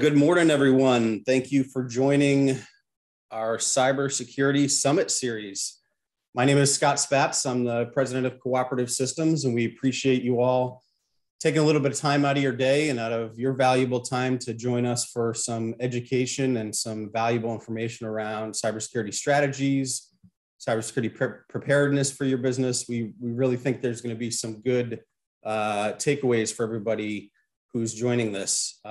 good morning, everyone. Thank you for joining our Cybersecurity Summit series. My name is Scott Spatz. I'm the president of Cooperative Systems, and we appreciate you all taking a little bit of time out of your day and out of your valuable time to join us for some education and some valuable information around cybersecurity strategies, cybersecurity preparedness for your business. We really think there's going to be some good takeaways for everybody who's joining this.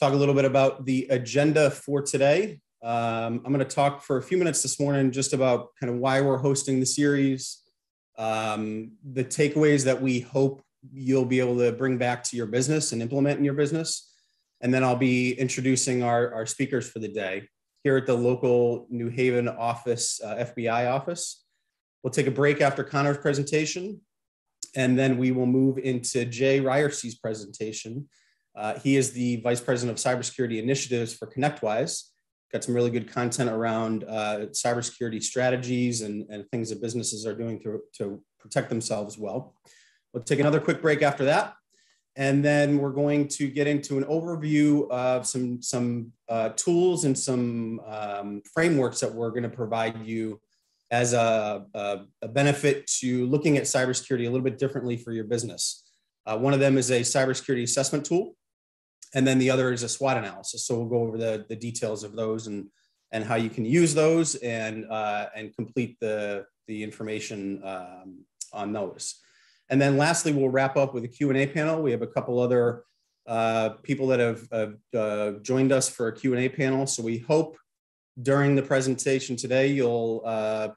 Talk a little bit about the agenda for today. I'm going to talk for a few minutes this morning just about kind of why we're hosting the series, the takeaways that we hope you'll be able to bring back to your business and implement in your business. And then I'll be introducing our speakers for the day here at the local New Haven office, FBI office. We'll take a break after Connor's presentation, and then we will move into Jay Ryerse's presentation. He is the Vice President of Cybersecurity Initiatives for ConnectWise. Got some really good content around cybersecurity strategies and things that businesses are doing to protect themselves well. We'll take another quick break after that. And then we're going to get into an overview of some tools and some frameworks that we're going to provide you as a benefit to looking at cybersecurity a little bit differently for your business. One of them is a cybersecurity assessment tool, and then the other is a SWOT analysis. So we'll go over the details of those and how you can use those and complete the information on those. And then lastly, we'll wrap up with a Q&A panel. We have a couple other people that have joined us for a Q&A panel. So we hope during the presentation today, you'll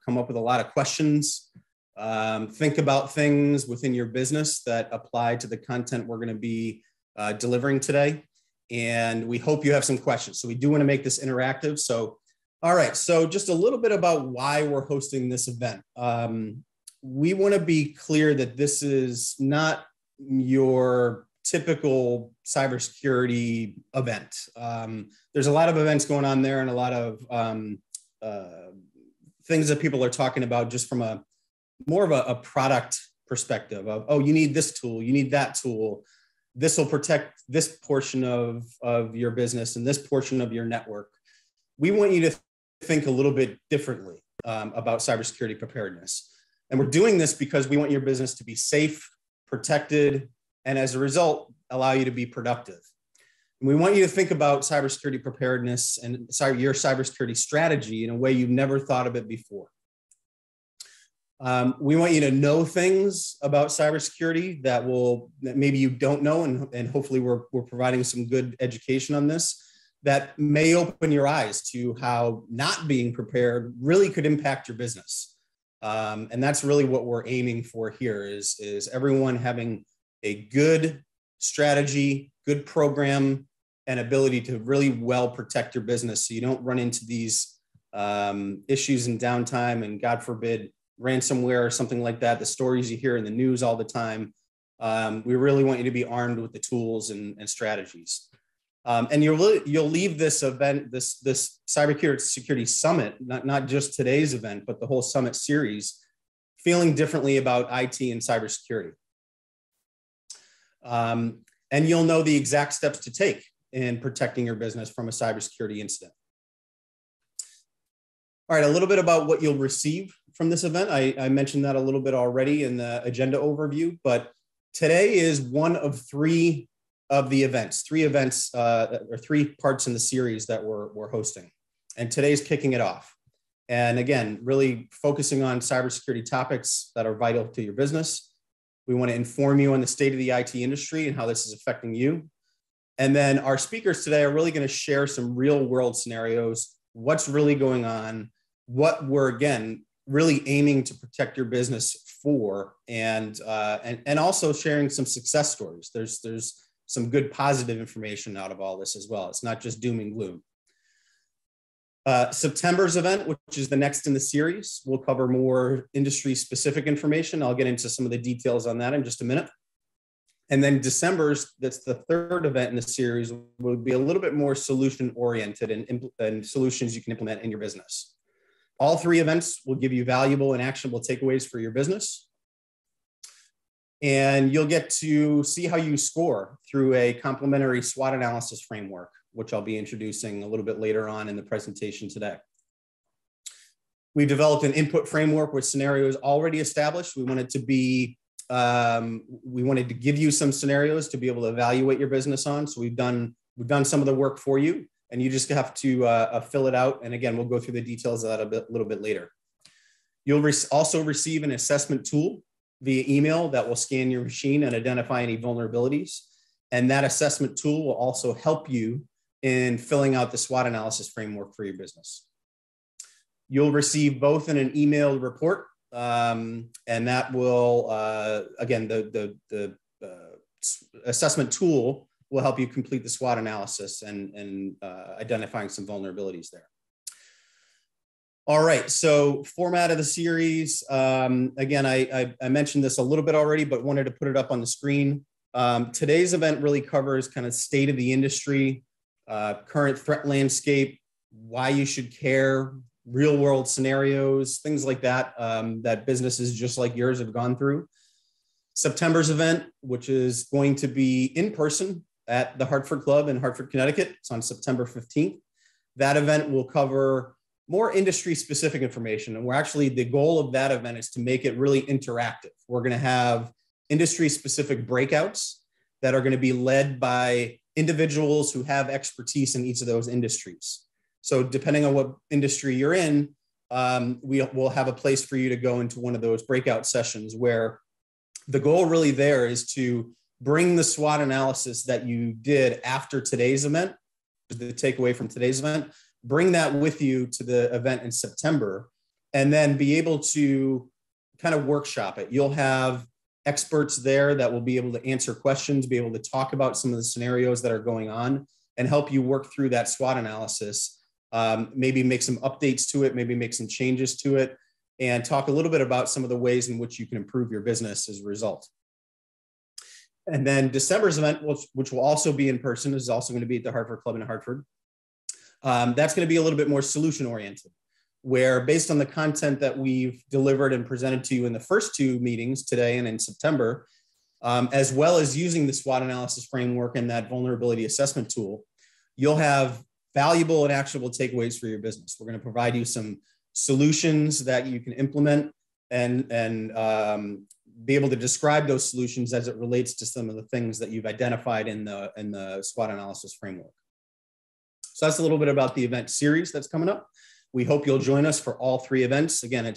come up with a lot of questions. Think about things within your business that apply to the content we're going to be delivering today. And we hope you have some questions. So we do want to make this interactive. So, all right. So just a little bit about why we're hosting this event. We want to be clear that this is not your typical cybersecurity event. There's a lot of events going on there and a lot of things that people are talking about just from more of a product perspective of, oh, you need this tool, you need that tool. This will protect this portion of your business and this portion of your network. We want you to think a little bit differently about cybersecurity preparedness. And we're doing this because we want your business to be safe, protected, and as a result, allow you to be productive. And we want you to think about cybersecurity preparedness and your cybersecurity strategy in a way you've never thought of it before. We want you to know things about cybersecurity that maybe you don't know, and hopefully we're providing some good education on this that may open your eyes to how not being prepared really could impact your business. And that's really what we're aiming for here is everyone having a good strategy, good program, and ability to really well protect your business so you don't run into these issues in downtime and, God forbid, ransomware or something like that, the stories you hear in the news all the time. We really want you to be armed with the tools and strategies. And you'll leave this event, this Cybersecurity Summit, not just today's event, but the whole Summit series, feeling differently about IT and cybersecurity. And you'll know the exact steps to take in protecting your business from a cybersecurity incident. All right, a little bit about what you'll receive from this event. I mentioned that a little bit already in the agenda overview, but today is one of three of the events, or three parts in the series that we're hosting. And today's kicking it off. And again, really focusing on cybersecurity topics that are vital to your business. We want to inform you on the state of the IT industry and how this is affecting you. And then our speakers today are really going to share some real world scenarios, what's really going on, what we're, again, really aiming to protect your business for, and also sharing some success stories. There's some good positive information out of all this as well. It's not just doom and gloom. September's event, which is the next in the series, will cover more industry specific information. I'll get into some of the details on that in just a minute. And then December's, that's the third event in the series, will be a little bit more solution oriented and solutions you can implement in your business. All three events will give you valuable and actionable takeaways for your business. And you'll get to see how you score through a complementary SWOT analysis framework, which I'll be introducing a little bit later on in the presentation today. We've developed an input framework with scenarios already established. We wanted to give you some scenarios to be able to evaluate your business on. So we've done some of the work for you, and you just have to fill it out. And again, we'll go through the details of that a little bit later. You'll also receive an assessment tool via email that will scan your machine and identify any vulnerabilities. And that assessment tool will also help you in filling out the SWOT analysis framework for your business. You'll receive both in an emailed report, and that will, again, the assessment tool will help you complete the SWOT analysis and identifying some vulnerabilities there. All right, so format of the series. Again, I mentioned this a little bit already, but wanted to put it up on the screen. Today's event really covers kind of state of the industry, current threat landscape, why you should care, real world scenarios, things like that, that businesses just like yours have gone through. September's event, which is going to be in person at the Hartford Club in Hartford, Connecticut. It's on September 15th. That event will cover more industry specific information. And the goal of that event is to make it really interactive. We're going to have industry specific breakouts that are going to be led by individuals who have expertise in each of those industries. So depending on what industry you're in, we will have a place for you to go into one of those breakout sessions where the goal really there is to bring the SWOT analysis that you did after today's event, the takeaway from today's event, bring that with you to the event in September, and then be able to kind of workshop it. You'll have experts there that will be able to answer questions, be able to talk about some of the scenarios that are going on and help you work through that SWOT analysis, maybe make some updates to it, maybe make some changes to it, and talk a little bit about some of the ways in which you can improve your business as a result. And then December's event, which will also be in person, is also going to be at the Hartford Club in Hartford. That's going to be a little bit more solution oriented, where based on the content that we've delivered and presented to you in the first two meetings today and in September, as well as using the SWOT analysis framework and that vulnerability assessment tool, you'll have valuable and actionable takeaways for your business. We're going to provide you some solutions that you can implement and be able to describe those solutions as it relates to some of the things that you've identified in the SWOT analysis framework. So that's a little bit about the event series that's coming up. We hope you'll join us for all three events. Again,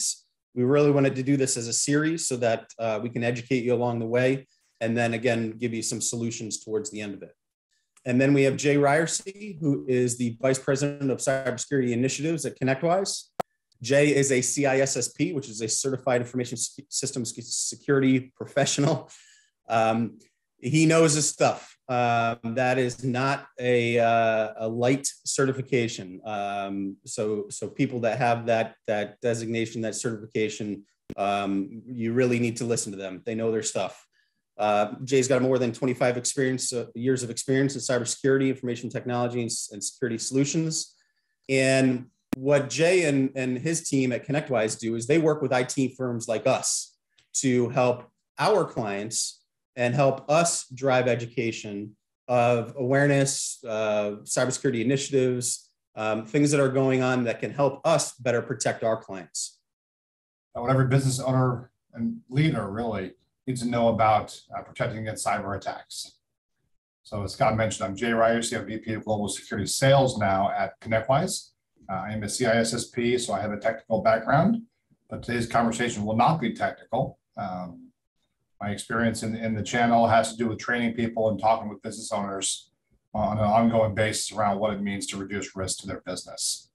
we really wanted to do this as a series so that we can educate you along the way, and then again, give you some solutions towards the end of it. And then we have Jay Ryerse, who is the Vice President of Cybersecurity Initiatives at ConnectWise. Jay is a CISSP, which is a Certified Information Systems Security Professional. He knows his stuff. That is not a light certification. So people that have that designation, that certification, you really need to listen to them. They know their stuff. Jay's got more than 25 years of experience in cybersecurity, information technology, and security solutions. And what Jay and his team at ConnectWise do is they work with IT firms like us to help our clients and help us drive education of awareness, cybersecurity initiatives, things that are going on that can help us better protect our clients. What every business owner and leader really needs to know about protecting against cyber attacks. So as Scott mentioned, I'm Jay Ryerse, I'm VP of Global Security Sales now at ConnectWise. I am a CISSP, so I have a technical background, but today's conversation will not be technical. My experience in the channel has to do with training people and talking with business owners on an ongoing basis around what it means to reduce risk to their business.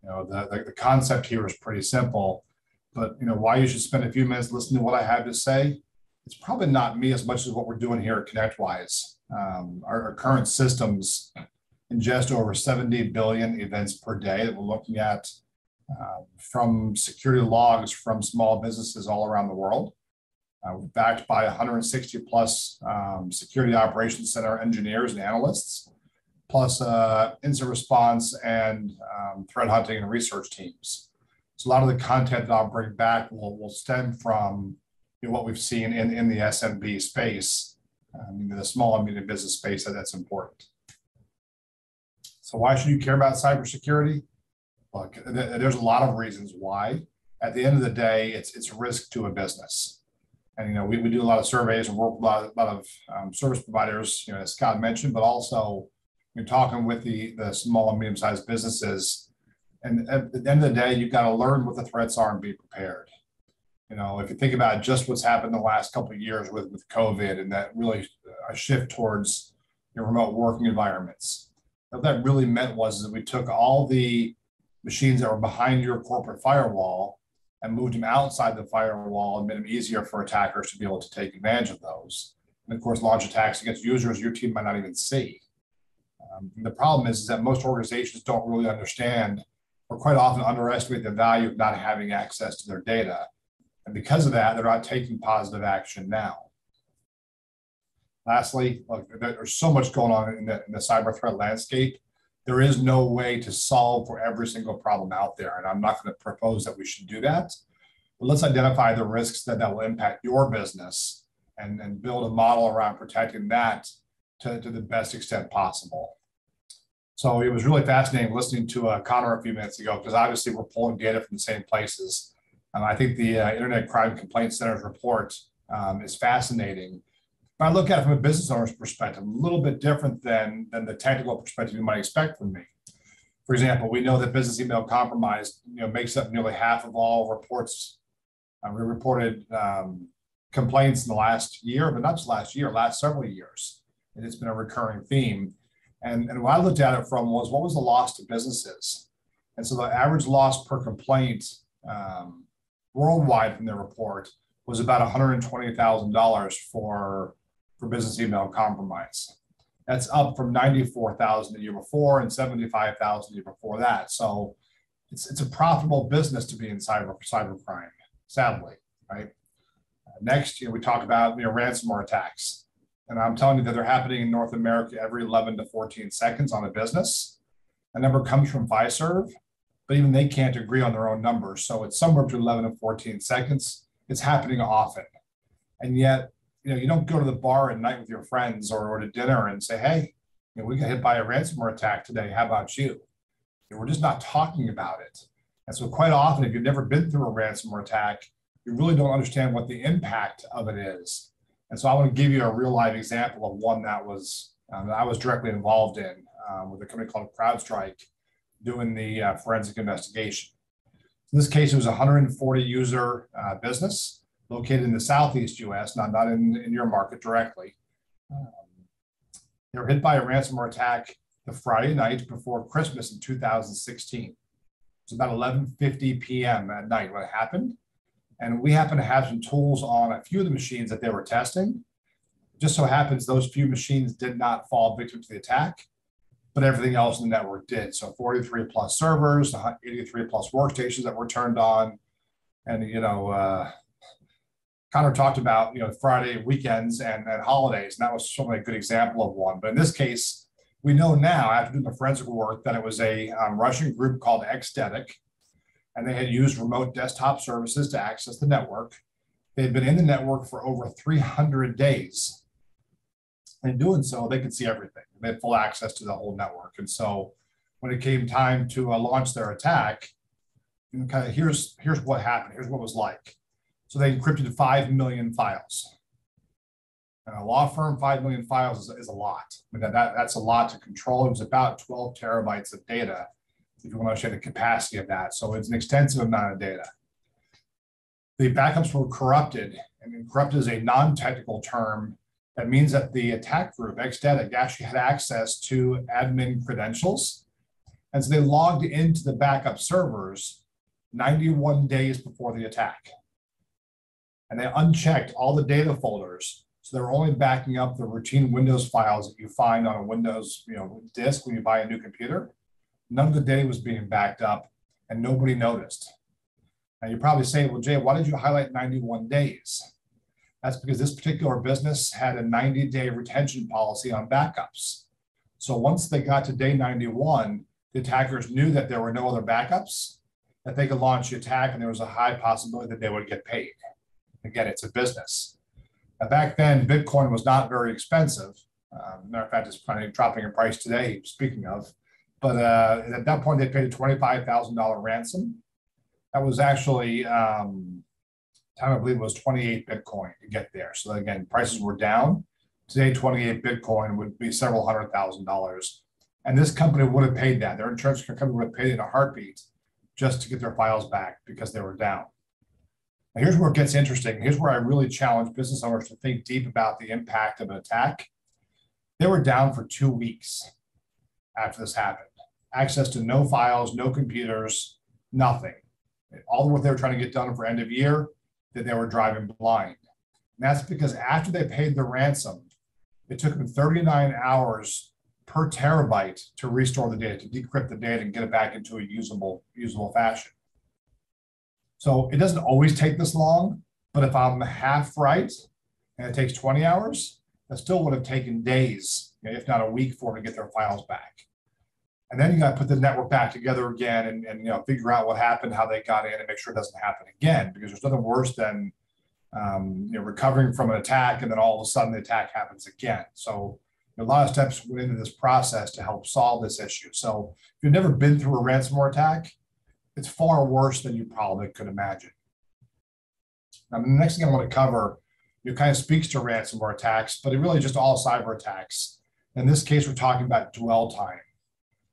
You know, the concept here is pretty simple, but why you should spend a few minutes listening to what I have to say, it's probably not me as much as what we're doing here at ConnectWise. Our current systems ingest over 70 billion events per day that we're looking at from security logs from small businesses all around the world. We're backed by 160 plus security operations center engineers and analysts, plus incident response and threat hunting and research teams. So a lot of the content that I'll bring back will stem from what we've seen in the SMB space, the small and medium business space, that's important. So why should you care about cybersecurity? Look, there's a lot of reasons why. At the end of the day, it's a risk to a business. And, we do a lot of surveys and work with a lot of service providers, as Scott mentioned, but also we're talking with the small and medium-sized businesses. And at the end of the day, you've got to learn what the threats are and be prepared. If you think about just what's happened in the last couple of years with COVID and that really a shift towards remote working environments, what that really meant was that we took all the machines that were behind your corporate firewall and moved them outside the firewall and made them easier for attackers to be able to take advantage of those. And of course, launch attacks against users your team might not even see. The problem is that most organizations don't really understand or quite often underestimate the value of not having access to their data. And because of that, they're not taking positive action now. Lastly, look, there's so much going on in the cyber threat landscape. There is no way to solve for every single problem out there. And I'm not going to propose that we should do that. But let's identify the risks that will impact your business and build a model around protecting that to the best extent possible. So it was really fascinating listening to Connor a few minutes ago, because obviously we're pulling data from the same places. And I think the Internet Crime Complaint Center's report is fascinating. But I look at it from a business owner's perspective, a little bit different than the technical perspective you might expect from me. For example, we know that business email compromise makes up nearly half of all reports. We reported complaints in the last year, but not just last year, last several years. And it's been a recurring theme. And what I looked at it from was, what was the loss to businesses? And so the average loss per complaint worldwide from their report was about $120,000 for business email compromise. That's up from $94,000 the year before and $75,000 the year before that. So it's a profitable business to be in cybercrime, sadly, right? Next, we talk about ransomware attacks. And I'm telling you that they're happening in North America every 11 to 14 seconds on a business. That number comes from Fiserv, but even they can't agree on their own numbers. So it's somewhere between 11 and 14 seconds. It's happening often. And yet, you don't go to the bar at night with your friends or to dinner and say, hey, we got hit by a ransomware attack today. How about you? We're just not talking about it. And so quite often, if you've never been through a ransomware attack, you really don't understand what the impact of it is. And so I want to give you a real live example of one that I was directly involved in with a company called CrowdStrike doing the forensic investigation. In this case, it was a 140 user business located in the Southeast US, not in your market directly. They were hit by a ransomware attack the Friday night before Christmas in 2016. It was about 11:50 p.m. at night when it happened. And we happen to have some tools on a few of the machines that they were testing. It just so happens those few machines did not fall victim to the attack, but everything else in the network did. So 43 plus servers, 83 plus workstations that were turned on. And, Connor talked about, Friday weekends and holidays, and that was certainly a good example of one. But in this case, we know now, after doing the forensic work, that it was a Russian group called Xdetic, and they had used remote desktop services to access the network. They'd been in the network for over 300 days. And in doing so, they could see everything. They had full access to the whole network. And so when it came time to launch their attack, here's what happened. Here's what it was like. So they encrypted 5 million files. And a law firm, 5 million files is a lot. That's a lot to control. It was about 12 terabytes of data, if you want to understand the capacity of that. So it's an extensive amount of data. The backups were corrupted, and corrupted is a non-technical term that means that the attack group, Xdetic, actually had access to admin credentials. And so they logged into the backup servers 91 days before the attack. And they unchecked all the data folders. So they're only backing up the routine Windows files that you find on a Windows disk when you buy a new computer. None of the data was being backed up, and nobody noticed. Now you're probably saying, well, Jay, why did you highlight 91 days? That's because this particular business had a 90-day retention policy on backups. So once they got to day 91, the attackers knew that there were no other backups, that they could launch the attack, and there was a high possibility that they would get paid. Again, it's a business. Now, back then, Bitcoin was not very expensive. Matter of fact, it's probably dropping in price today, speaking of. But at that point, they paid a $25,000 ransom. That was actually, time I believe it was 28 Bitcoin to get there. So again, prices were down. Today, 28 Bitcoin would be several $100,000. And this company would have paid that. Their insurance company would have paid in a heartbeat just to get their files back because they were down. Now, here's where it gets interesting. Here's where I really challenge business owners to think deep about the impact of an attack. They were down for 2 weeks after this happened. Access to no files, no computers, nothing. All the work they were trying to get done for end of year, that they were driving blind. And that's because after they paid the ransom, it took them 39 hours per terabyte to restore the data, to decrypt the data and get it back into a usable fashion. So it doesn't always take this long, but if I'm half right and it takes 20 hours, that still would have taken days, if not a week, for them to get their files back. And then you got to put the network back together again and figure out what happened, how they got in, and make sure it doesn't happen again, because there's nothing worse than recovering from an attack and then all of a sudden the attack happens again. So a lot of steps went into this process to help solve this issue. So if you've never been through a ransomware attack, it's far worse than you probably could imagine. Now, the next thing I want to cover, kind of speaks to ransomware attacks, but it really just all cyber attacks. In this case, we're talking about dwell time.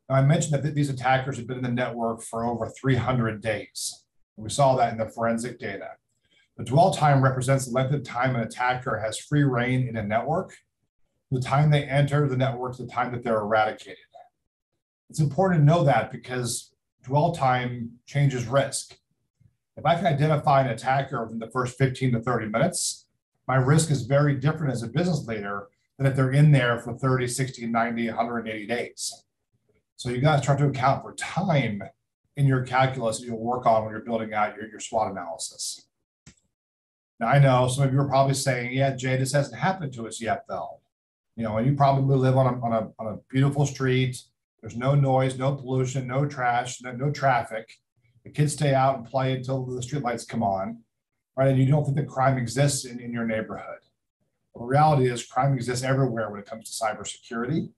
Now, I mentioned that these attackers have been in the network for over 300 days. We saw that in the forensic data. The dwell time represents the length of time an attacker has free reign in a network, the time they enter the network, the time that they're eradicated. It's important to know that because dwell time changes risk. If I can identify an attacker within the first 15 to 30 minutes, my risk is very different as a business leader than if they're in there for 30, 60, 90, 180 days. So you got to start to account for time in your calculus that you'll work on when you're building out your SWOT analysis. Now, I know some of you are probably saying, yeah, Jay, this hasn't happened to us yet, though. And you probably live on a beautiful street. There's no noise, no pollution, no trash, no traffic. The kids stay out and play until the streetlights come on, right? And you don't think that crime exists in your neighborhood. Well, the reality is crime exists everywhere when it comes to cybersecurity.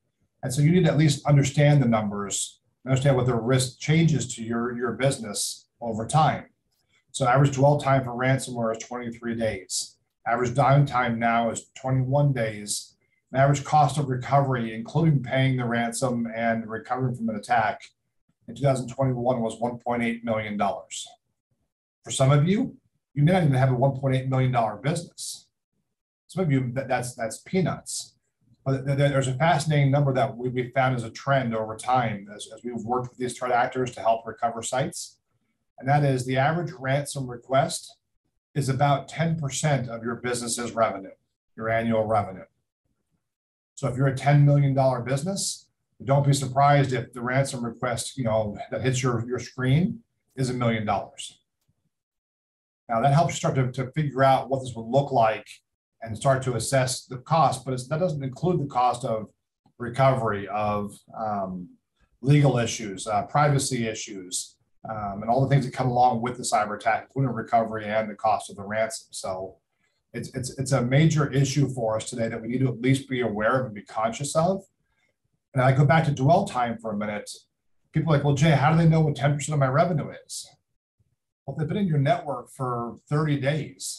And so you need to at least understand the numbers, understand what the risk changes to your business over time. So average dwell time for ransomware is 23 days. Average downtime now is 21 days. An average cost of recovery, including paying the ransom and recovering from an attack, in 2021 was $1.8 million. For some of you, you may not even have a $1.8 million business. Some of you, that's peanuts. But there's a fascinating number that we found as a trend over time as we've worked with these threat actors to help recover sites. And that is the average ransom request is about 10% of your business's revenue, your annual revenue. So if you're a $10 million business, don't be surprised if the ransom request, that hits your screen is $1 million. Now that helps you start to figure out what this would look like and start to assess the cost, but that doesn't include the cost of recovery, of legal issues, privacy issues, and all the things that come along with the cyber attack, including recovery and the cost of the ransom. So it's a major issue for us today that we need to at least be aware of and be conscious of. And I go back to dwell time for a minute. People are like, well, Jay, how do they know what 10% of my revenue is? Well, if they've been in your network for 30 days,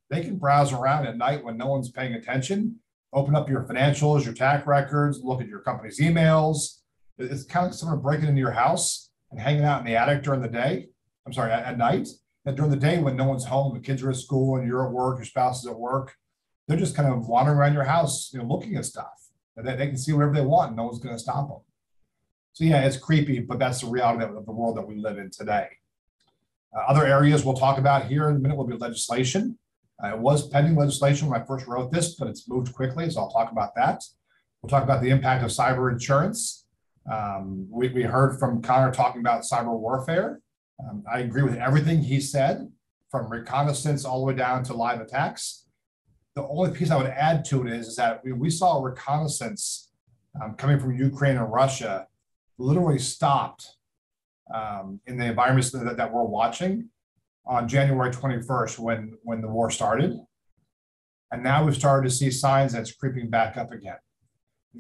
they can browse around at night when no one's paying attention, open up your financials, your tax records, look at your company's emails. It's kind of like someone breaking into your house and hanging out in the attic during the day. At night. And during the day when no one's home, the kids are at school and you're at work, your spouse is at work, they're just kind of wandering around your house, looking at stuff. They can see whatever they want and no one's going to stop them. So yeah, it's creepy, but that's the reality of the world that we live in today. Other areas we'll talk about here in a minute will be legislation. It was pending legislation when I first wrote this, but it's moved quickly, so I'll talk about that. We'll talk about the impact of cyber insurance. We heard from Connor talking about cyber warfare. I agree with everything he said, from reconnaissance all the way down to live attacks. The only piece I would add to it is that we saw reconnaissance coming from Ukraine and Russia literally stopped in the environments that we're watching on January 21st when the war started. And now we've started to see signs that it's creeping back up again.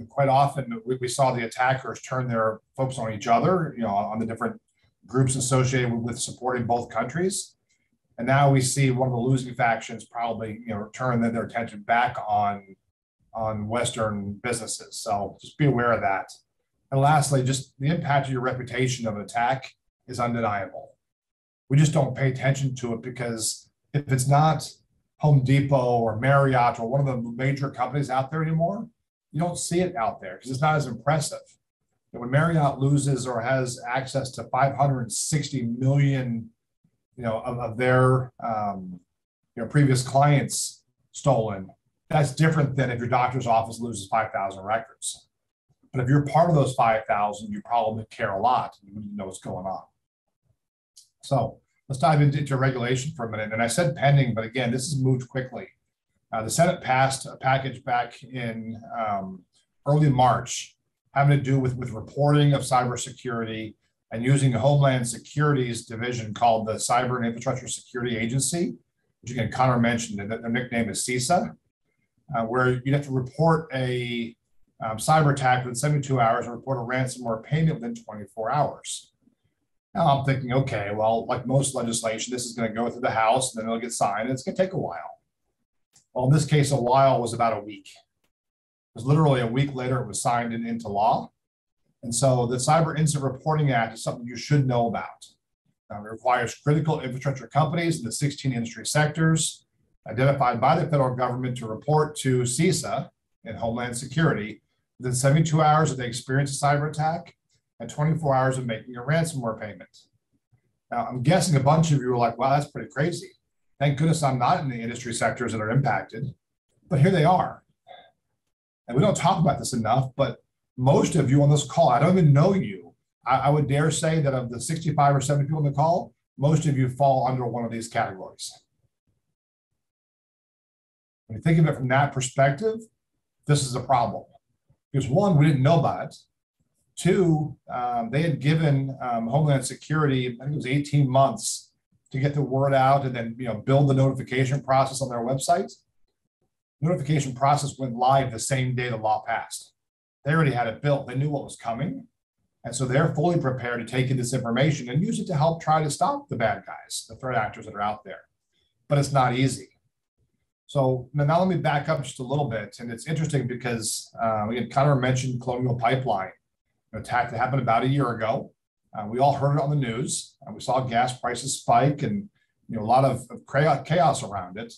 Quite often we saw the attackers turn their focus on each other, on the different groups associated with supporting both countries. And now we see one of the losing factions probably, turn their attention back on Western businesses. So just be aware of that. And lastly, just the impact of your reputation of an attack is undeniable. We just don't pay attention to it because if it's not Home Depot or Marriott or one of the major companies out there anymore, you don't see it out there because it's not as impressive. And when Marriott loses or has access to 560 million, of their previous clients stolen, that's different than if your doctor's office loses 5,000 records. But if you're part of those 5,000, you probably care a lot. You know what's going on. So let's dive into regulation for a minute. And I said pending, but again, this has moved quickly. The Senate passed a package back in early March having to do with reporting of cybersecurity and using the Homeland Security's division called the Cyber and Infrastructure Security Agency, which again, Connor mentioned, and their nickname is CISA, where you'd have to report a cyber attack within 72 hours and report a ransomware payment within 24 hours. Now I'm thinking, okay, well, like most legislation, this is going to go through the House and then it'll get signed and it's going to take a while. Well, in this case, a while was about a week. It was literally a week later, it was signed into law. And so the Cyber Incident Reporting Act is something you should know about. It requires critical infrastructure companies in the 16 industry sectors identified by the federal government to report to CISA and Homeland Security within 72 hours if they experience a cyber attack and 24 hours of making a ransomware payment. Now, I'm guessing a bunch of you are like, wow, that's pretty crazy. Thank goodness I'm not in the industry sectors that are impacted, but here they are. And we don't talk about this enough, but most of you on this call, I don't even know you. I would dare say that of the 65 or 70 people on the call, most of you fall under one of these categories. When you think of it from that perspective, this is a problem. Because one, we didn't know about it. Two, they had given Homeland Security, I think it was 18 months to get the word out and then build the notification process on their website. Notification process went live the same day the law passed. They already had it built. They knew what was coming. And so they're fully prepared to take in this information and use it to help try to stop the bad guys, the threat actors that are out there. But it's not easy. So now let me back up just a little bit. And it's interesting because again, Connor mentioned Colonial Pipeline, an attack that happened about a year ago. We all heard it on the news. We saw gas prices spike and a lot of chaos around it.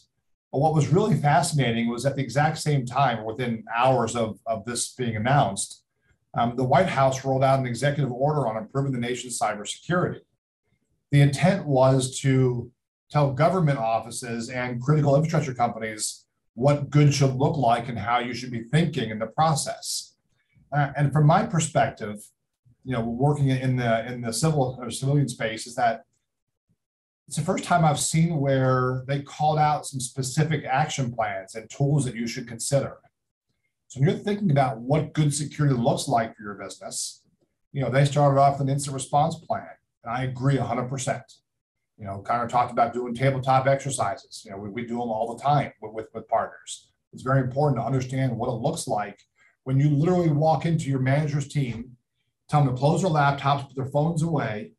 But what was really fascinating was at the exact same time, within hours of this being announced, the White House rolled out an executive order on improving the nation's cybersecurity. The intent was to tell government offices and critical infrastructure companies what good should look like and how you should be thinking in the process. And from my perspective, working in the civil or civilian space, is that it's the first time I've seen where they called out some specific action plans and tools that you should consider. So when you're thinking about what good security looks like for your business, they started off with an incident response plan. And I agree 100%. Kind of talked about doing tabletop exercises. We do them all the time with partners. It's very important to understand what it looks like when you literally walk into your manager's team, tell them to close their laptops, put their phones away,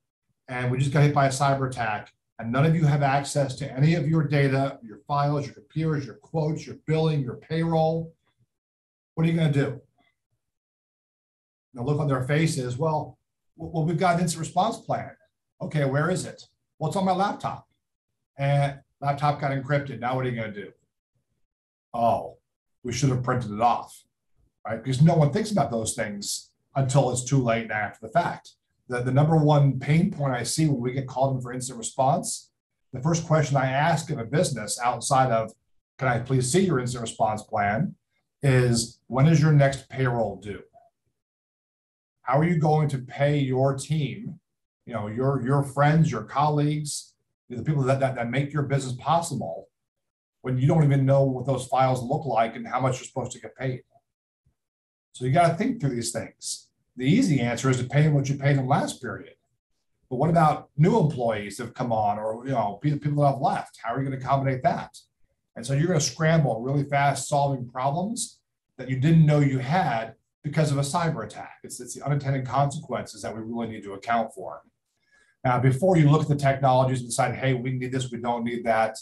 and we just got hit by a cyber attack. And none of you have access to any of your data, your files, your computers, your quotes, your billing, your payroll. What are you going to do? The look on their face is, well, we've got an incident response plan. Okay, where is it? Well, it's on my laptop. And laptop got encrypted. Now what are you going to do? Oh, we should have printed it off, right? Because no one thinks about those things until it's too late and after the fact. The number one pain point I see when we get called in for incident response, the first question I ask of a business outside of, can I please see your incident response plan, is when is your next payroll due? How are you going to pay your team, your friends, your colleagues, the people that make your business possible when you don't even know what those files look like and how much you're supposed to get paid? So you got to think through these things. The easy answer is to pay them what you paid them last period. But what about new employees that have come on, or people that have left? How are you going to accommodate that? And so you're going to scramble really fast, solving problems that you didn't know you had because of a cyber attack. It's the unintended consequences that we really need to account for. Now, before you look at the technologies and decide, hey, we need this, we don't need that,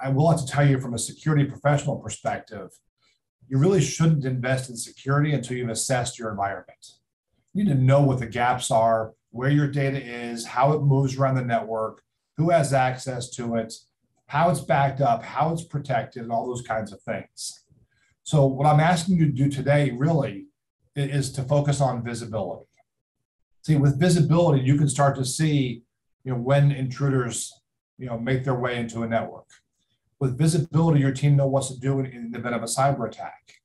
I will have to tell you from a security professional perspective, you really shouldn't invest in security until you've assessed your environment. You need to know what the gaps are, where your data is, how it moves around the network, who has access to it, how it's backed up, how it's protected, and all those kinds of things. So what I'm asking you to do today really is to focus on visibility. See, with visibility, you can start to see, when intruders, make their way into a network. With visibility, your team knows what to do in the event of a cyber attack.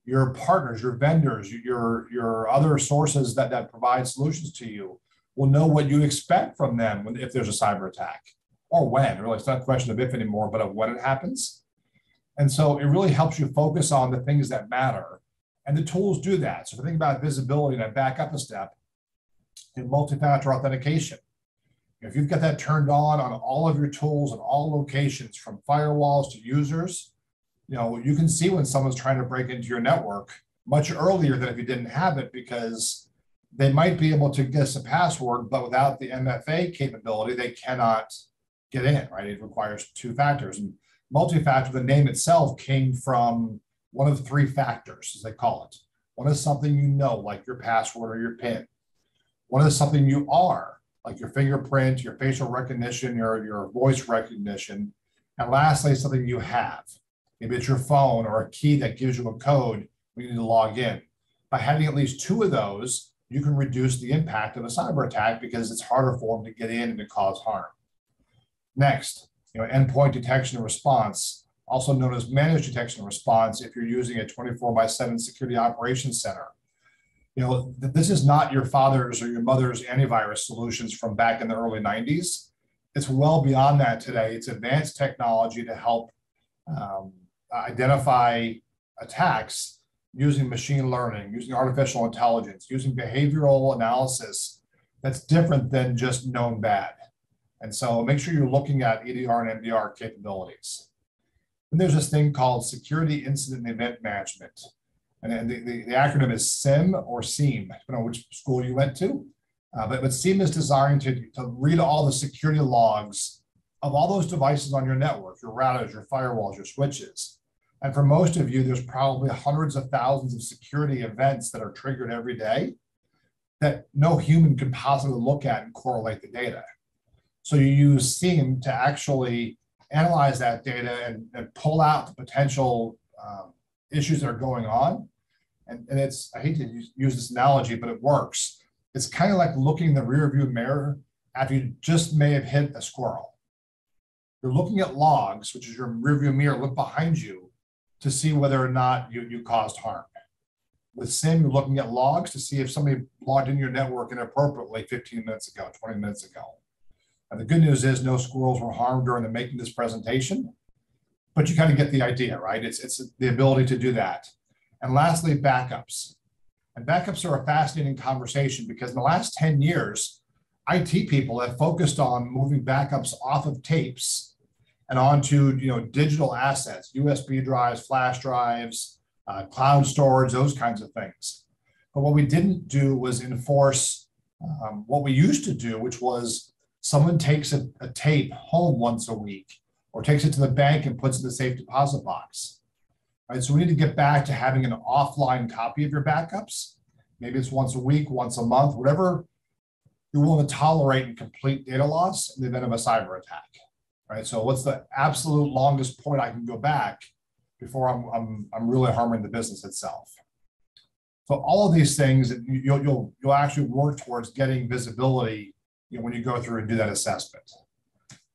Your partners, your vendors, your other sources that provide solutions to you will know what you expect from them if there's a cyber attack, or when. Really, it's not a question of if anymore, but of when it happens. And so it really helps you focus on the things that matter. And the tools do that. So if you think about visibility, and I back up a step, in multi-factor authentication, if you've got that turned on all of your tools and all locations, from firewalls to users, you can see when someone's trying to break into your network much earlier than if you didn't have it, because they might be able to guess a password, but without the MFA capability, they cannot get in, right? It requires two factors. And multi-factor, the name itself came from one of three factors, as they call it. One is something you know, like your password or your PIN. One is something you are, like your fingerprint, your facial recognition, your voice recognition. And lastly, something you have. Maybe it's your phone or a key that gives you a code when you need to log in. By having at least two of those, you can reduce the impact of a cyber attack, because it's harder for them to get in and to cause harm. Next, endpoint detection and response, also known as managed detection and response, if you're using a 24/7 security operations center. This is not your father's or your mother's antivirus solutions from back in the early 90s. It's well beyond that today. It's advanced technology to help identify attacks using machine learning, using artificial intelligence, using behavioral analysis that's different than just known bad. And so make sure you're looking at EDR and MDR capabilities. And there's this thing called Security Incident and Event Management. And the acronym is SIM or SIEM, depending on which school you went to. But SIEM is designed to read all the security logs of all those devices on your network, your routers, your firewalls, your switches. And for most of you, there's probably hundreds of thousands of security events that are triggered every day that no human could possibly look at and correlate the data. So you use SIEM to actually analyze that data and pull out the potential issues that are going on. And it's, I hate to use this analogy, but it works. It's kind of like looking in the rear view mirror after you just may have hit a squirrel. You're looking at logs, which is your rear view mirror, look behind you to see whether or not you caused harm. With SIM, you're looking at logs to see if somebody logged in your network inappropriately 15 minutes ago, 20 minutes ago. And the good news is no squirrels were harmed during the making of this presentation, but you kind of get the idea, right? It's the ability to do that. And lastly, backups. And backups are a fascinating conversation, because in the last 10 years, IT people have focused on moving backups off of tapes and onto digital assets, USB drives, flash drives, cloud storage, those kinds of things. But what we didn't do was enforce what we used to do, which was someone takes a tape home once a week, or takes it to the bank and puts it in the safe deposit box. Right? So we need to get back to having an offline copy of your backups. Maybe it's once a week, once a month, whatever you're willing to tolerate in complete data loss in the event of a cyber attack. Right? So what's the absolute longest point I can go back before I'm really harming the business itself? So all of these things, you'll actually work towards getting visibility when you go through and do that assessment.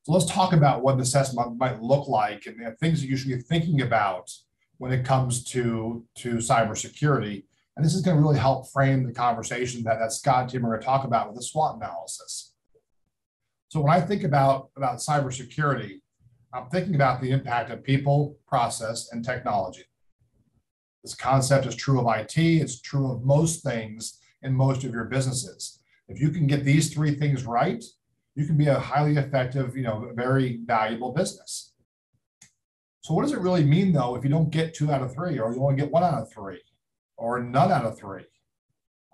So let's talk about what an assessment might look like, and things that you should be thinking about when it comes to cybersecurity. And this is going to really help frame the conversation that Scott and Tim are going to talk about with the SWOT analysis. So when I think about cybersecurity, I'm thinking about the impact of people, process, and technology. This concept is true of IT. It's true of most things in most of your businesses. If you can get these three things right, you can be a highly effective, very valuable business. So what does it really mean though, if you don't get 2 out of 3, or you only get 1 out of 3, or none out of 3?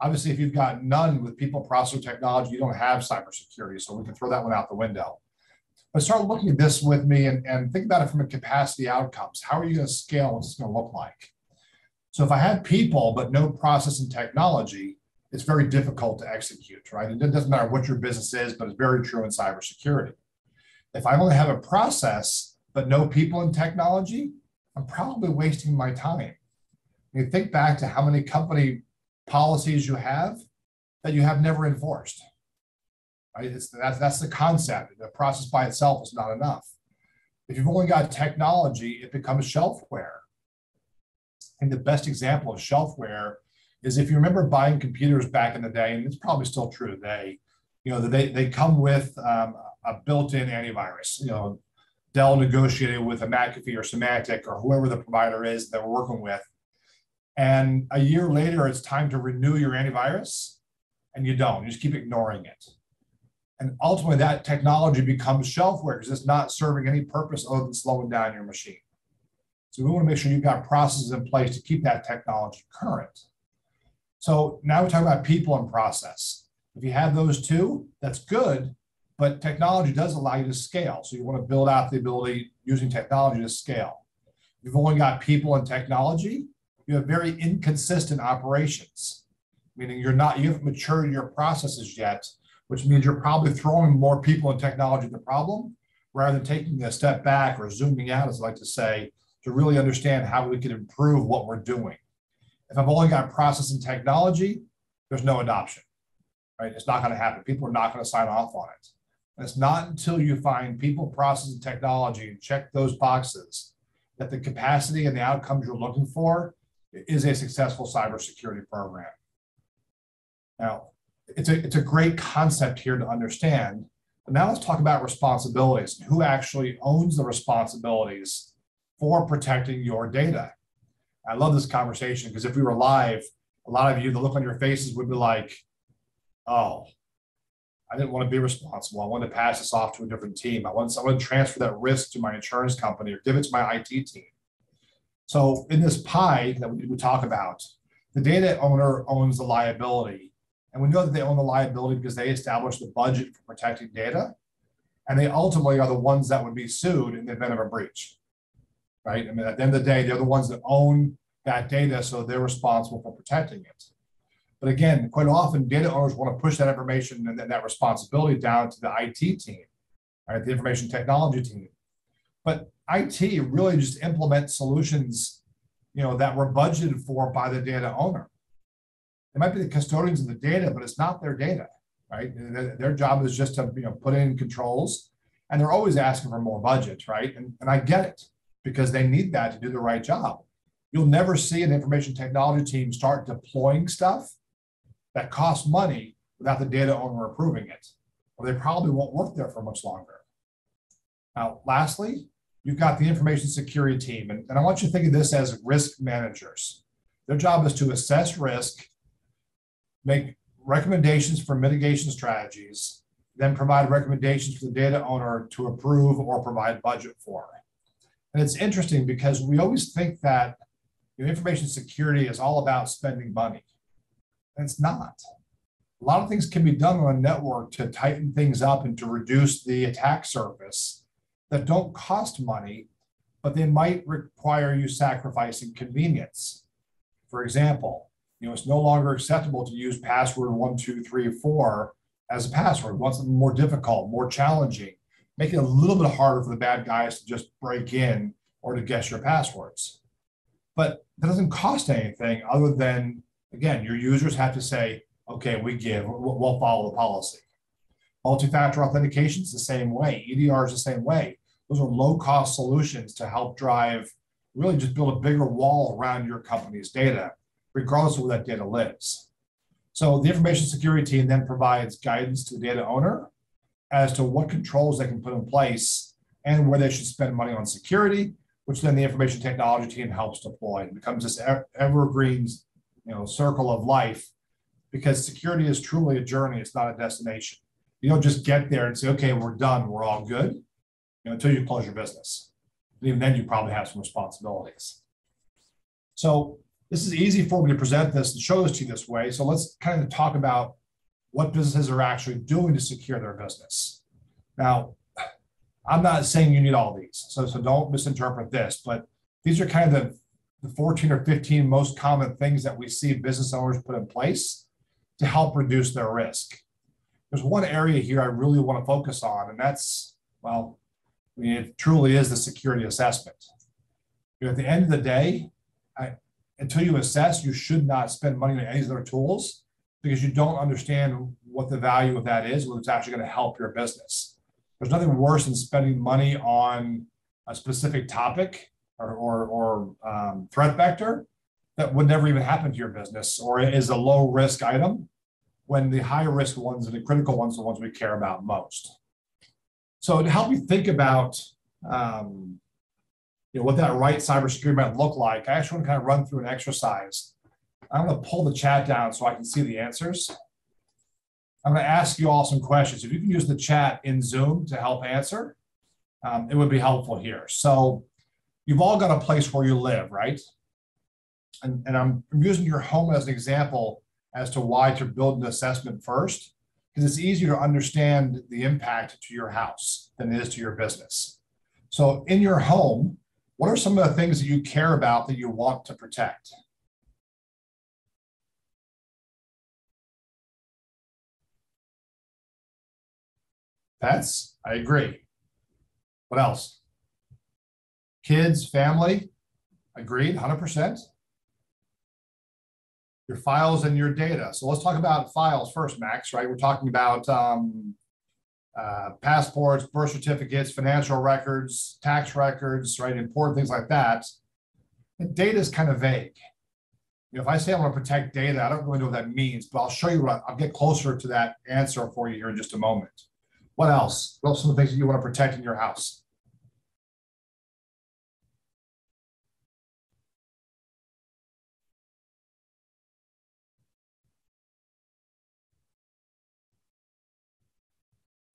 Obviously, if you've got none with people, process, or technology, you don't have cybersecurity. So we can throw that one out the window. But start looking at this with me and think about it from a capacity outcomes. How are you going to scale? What's it going to look like? So if I have people, but no process and technology, it's very difficult to execute, right? It doesn't matter what your business is, but it's very true in cybersecurity. If I only have a process, but no people and technology, I'm probably wasting my time. You think back to how many company policies you have that you have never enforced. Right? That's the concept. The process by itself is not enough. If you've only got technology, it becomes shelfware. And the best example of shelfware is if you remember buying computers back in the day, and it's probably still true today, they come with a built-in antivirus. Dell negotiated with a McAfee or Symantec or whoever the provider is that we're working with. And a year later, it's time to renew your antivirus, and you don't. You just keep ignoring it. And ultimately, that technology becomes shelfware because it's not serving any purpose other than slowing down your machine. So we want to make sure you've got processes in place to keep that technology current. So now we're talking about people and process. If you have those two, that's good, but technology does allow you to scale. So you want to build out the ability using technology to scale. If you've only got people and technology, you have very inconsistent operations, meaning you haven't matured your processes yet, which means you're probably throwing more people and technology at the problem rather than taking a step back or zooming out, as I like to say, to really understand how we can improve what we're doing. If I've only got process and technology, there's no adoption, right? It's not going to happen. People are not going to sign off on it. And it's not until you find people, process, and technology and check those boxes that the capacity and the outcomes you're looking for is a successful cybersecurity program. Now, it's a great concept here to understand, but now let's talk about responsibilities and who actually owns the responsibilities for protecting your data. I love this conversation because if we were live, a lot of you, the look on your faces would be like, oh, I didn't want to be responsible. I wanted to pass this off to a different team. I want someone to transfer that risk to my insurance company or give it to my IT team. So in this pie that we talk about, the data owner owns the liability. And we know that they own the liability because they establish the budget for protecting data. And they ultimately are the ones that would be sued in the event of a breach, right? I mean, at the end of the day, they're the ones that own that data, so they're responsible for protecting it. But again, quite often, data owners want to push that information and that responsibility down to the IT team, right? The information technology team. But IT really just implements solutions, that were budgeted for by the data owner. It might be the custodians of the data, but it's not their data, right? Their job is just to put in controls, and they're always asking for more budget, right? And I get it because they need that to do the right job. You'll never see an information technology team start deploying stuff that costs money without the data owner approving it, or they probably won't work there for much longer. Now, lastly, you've got the information security team, and I want you to think of this as risk managers. Their job is to assess risk, make recommendations for mitigation strategies, then provide recommendations for the data owner to approve or provide budget for. And it's interesting because we always think that information security is all about spending money. And it's not. A lot of things can be done on a network to tighten things up and to reduce the attack surface that don't cost money, but they might require you sacrificing convenience. For example, it's no longer acceptable to use password 1234 as a password. We want something more difficult, more challenging, make it a little bit harder for the bad guys to just break in or to guess your passwords. But that doesn't cost anything other than, again, your users have to say, okay, we'll follow the policy. Multi-factor authentication is the same way. EDR is the same way. Those are low-cost solutions to help drive, really just build a bigger wall around your company's data, regardless of where that data lives. So the information security team then provides guidance to the data owner as to what controls they can put in place and where they should spend money on security, which then the information technology team helps deploy. It becomes this evergreen circle of life because security is truly a journey. It's not a destination. You don't just get there and say, okay, we're done, we're all good, until you close your business. And even then, you probably have some responsibilities. So this is easy for me to present this and show this to you this way. So let's kind of talk about what businesses are actually doing to secure their business. Now, I'm not saying you need all these, so don't misinterpret this, but these are kind of the 14 or 15 most common things that we see business owners put in place to help reduce their risk. There's one area here I really want to focus on, and that's, well, it truly is the security assessment. At the end of the day, until you assess, you should not spend money on any of their tools because you don't understand what the value of that is, whether it's actually going to help your business. There's nothing worse than spending money on a specific topic or threat vector that would never even happen to your business or is a low risk item when the high risk ones and the critical ones are the ones we care about most. So to help you think about what that right cybersecurity might look like, I actually want to kind of run through an exercise. I'm going to pull the chat down so I can see the answers. I'm going to ask you all some questions. If you can use the chat in Zoom to help answer, it would be helpful here. So you've all got a place where you live, right? And I'm using your home as an example as to why to build an assessment first, because it's easier to understand the impact to your house than it is to your business. So in your home, what are some of the things that you care about that you want to protect? Pets, I agree. What else? Kids, family, agreed, 100%. Your files and your data. So let's talk about files first, Max, right? We're talking about passports, birth certificates, financial records, tax records, right? Important things like that. And data is kind of vague. If I say I want to protect data, I don't really know what that means, but I'll show you I'll get closer to that answer for you here in just a moment. What else? What are some of the things that you want to protect in your house?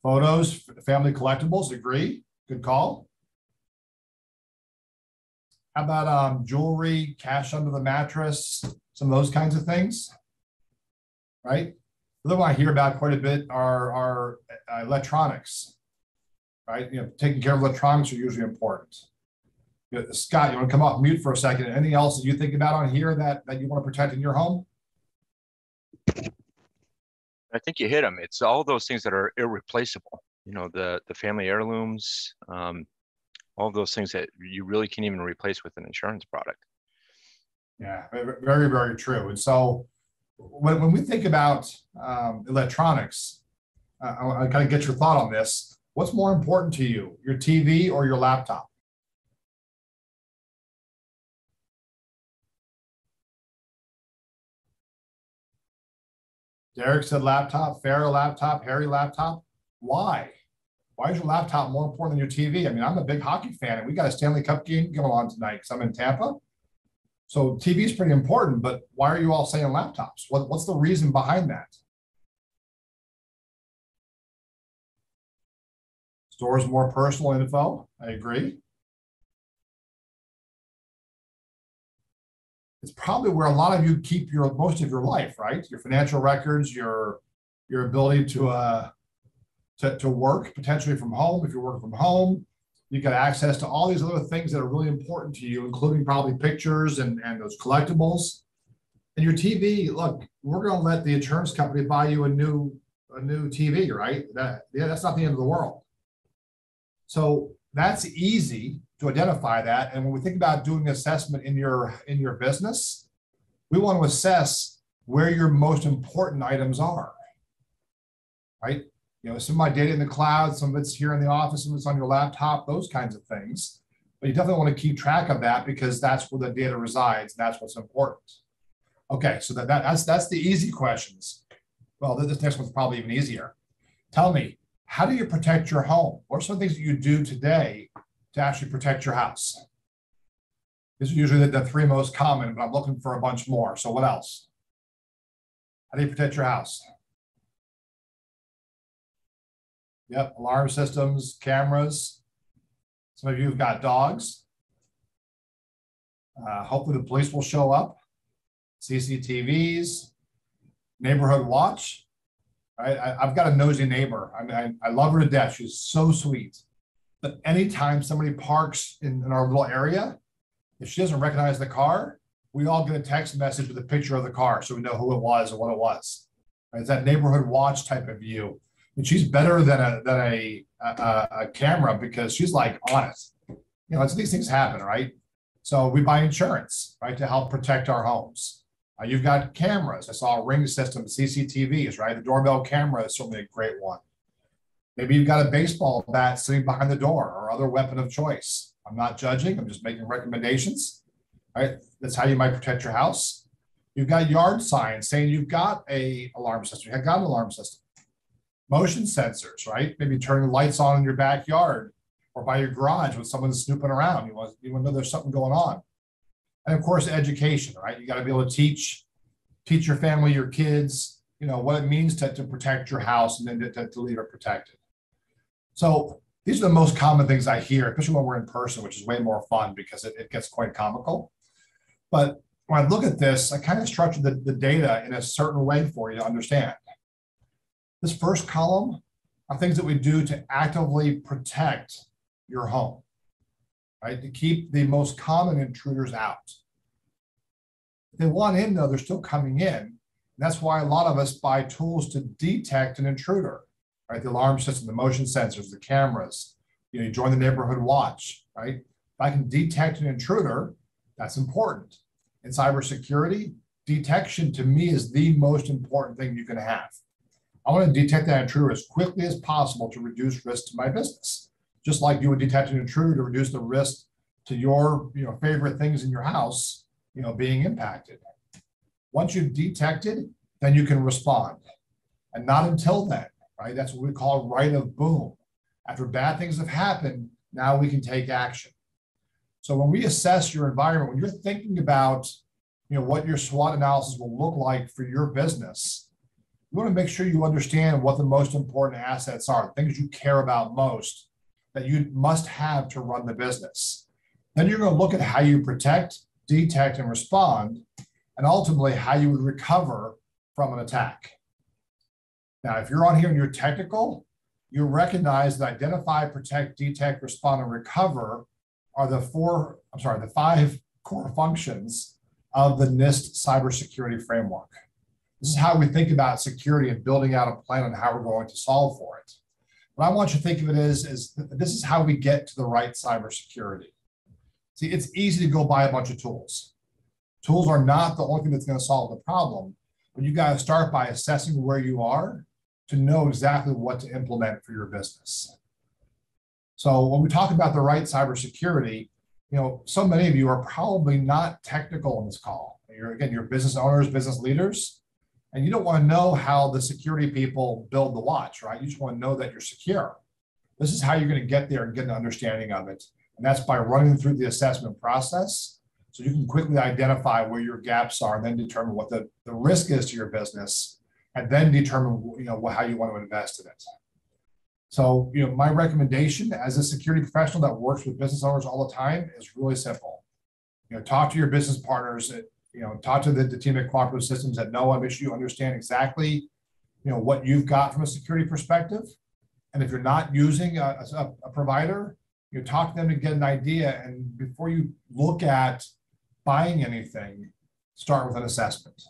Photos, family collectibles, agree. Good call. How about jewelry, cash under the mattress, some of those kinds of things, right? The other one I hear about quite a bit are electronics, right? Taking care of electronics are usually important. Scott, you want to come off mute for a second? Anything else that you think about on here that you want to protect in your home? I think you hit them. It's all those things that are irreplaceable. The family heirlooms, all of those things that you really can't even replace with an insurance product. Yeah, very, very true. And so when we think about electronics, I kind of get your thought on this. What's more important to you, your TV or your laptop? Derek said laptop, Farrah laptop, Harry laptop. Why? Why is your laptop more important than your TV? I mean, I'm a big hockey fan, and we got a Stanley Cup game going on tonight because I'm in Tampa. So TV is pretty important, but why are you all saying laptops? What's the reason behind that? Stores more personal info. I agree. It's probably where a lot of you keep most of your life, right? Your financial records, your ability to work potentially from home. If you're working from home, you got access to all these other things that are really important to you, including probably pictures and those collectibles. And your TV, look, we're going to let the insurance company buy you a new TV, right? That's not the end of the world. So that's easy to identify that. And when we think about doing assessment in your business, we want to assess where your most important items are, right? Some of my data in the cloud, some of it's here in the office, some of it's on your laptop, those kinds of things. But you definitely want to keep track of that because that's where the data resides. And that's what's important. Okay, so that's the easy questions. Well, this next one's probably even easier. Tell me, how do you protect your home? What are some things that you do today to actually protect your house? These are usually the three most common, but I'm looking for a bunch more. So what else? How do you protect your house? Yep, alarm systems, cameras. Some of you have got dogs. Hopefully the police will show up. CCTVs, neighborhood watch. Right? I've got a nosy neighbor. I mean, I love her to death. She's so sweet. But anytime somebody parks in our little area, if she doesn't recognize the car, we all get a text message with a picture of the car so we know who it was and what it was. Right? It's that neighborhood watch type of view. And she's better than a camera because she's like on it. You know, these things happen, right? So we buy insurance, right, to help protect our homes. You've got cameras. I saw a Ring system, CCTVs, right? The doorbell camera is certainly a great one. Maybe you've got a baseball bat sitting behind the door or other weapon of choice. I'm not judging. I'm just making recommendations, right? That's how you might protect your house. You've got yard signs saying you've got an alarm system. You've got an alarm system. Motion sensors, right? Maybe turning lights on in your backyard or by your garage when someone's snooping around. You want to know there's something going on. And of course, education, right? You got to be able to teach your family, your kids, you know, what it means to protect your house and then to leave it protected. So these are the most common things I hear, especially when we're in person, which is way more fun because it gets quite comical. But when I look at this, I kind of structured the data in a certain way for you to understand. This first column are things that we do to actively protect your home, right? To keep the most common intruders out. If they want in, though, they're still coming in. And that's why a lot of us buy tools to detect an intruder, right? The alarm system, the motion sensors, the cameras. You know, you join the neighborhood watch, right? If I can detect an intruder, that's important. In cybersecurity, detection to me is the most important thing you can have. I want to detect that intruder as quickly as possible to reduce risk to my business. Just like you would detect an intruder to reduce the risk to your favorite things in your house, being impacted. Once you've detected, then you can respond. And not until then, right? That's what we call right of boom. After bad things have happened, now we can take action. So when we assess your environment, when you're thinking about what your SWOT analysis will look like for your business, you want to make sure you understand what the most important assets are, things you care about most that you must have to run the business. Then you're going to look at how you protect, detect, and respond, and ultimately how you would recover from an attack. Now, if you're on here and you're technical, you recognize that identify, protect, detect, respond, and recover are the five core functions of the NIST cybersecurity framework. This is how we think about security and building out a plan on how we're going to solve for it. What I want you to think of it is this is how we get to the right cybersecurity. See, it's easy to go buy a bunch of tools. Tools are not the only thing that's going to solve the problem, but you got to start by assessing where you are to know exactly what to implement for your business. So when we talk about the right cybersecurity, so many of you are probably not technical in this call. You're business owners, business leaders, and you don't want to know how the security people build the watch, right? You just want to know that you're secure. This is how you're going to get there and get an understanding of it. And that's by running through the assessment process so you can quickly identify where your gaps are and then determine what the risk is to your business and then determine how you want to invest in it. So my recommendation as a security professional that works with business owners all the time is really simple. Talk to your business partners, talk to the team at Cooperative Systems that know and make sure you understand exactly what you've got from a security perspective. And if you're not using a provider, talk to them to get an idea. And before you look at buying anything, start with an assessment.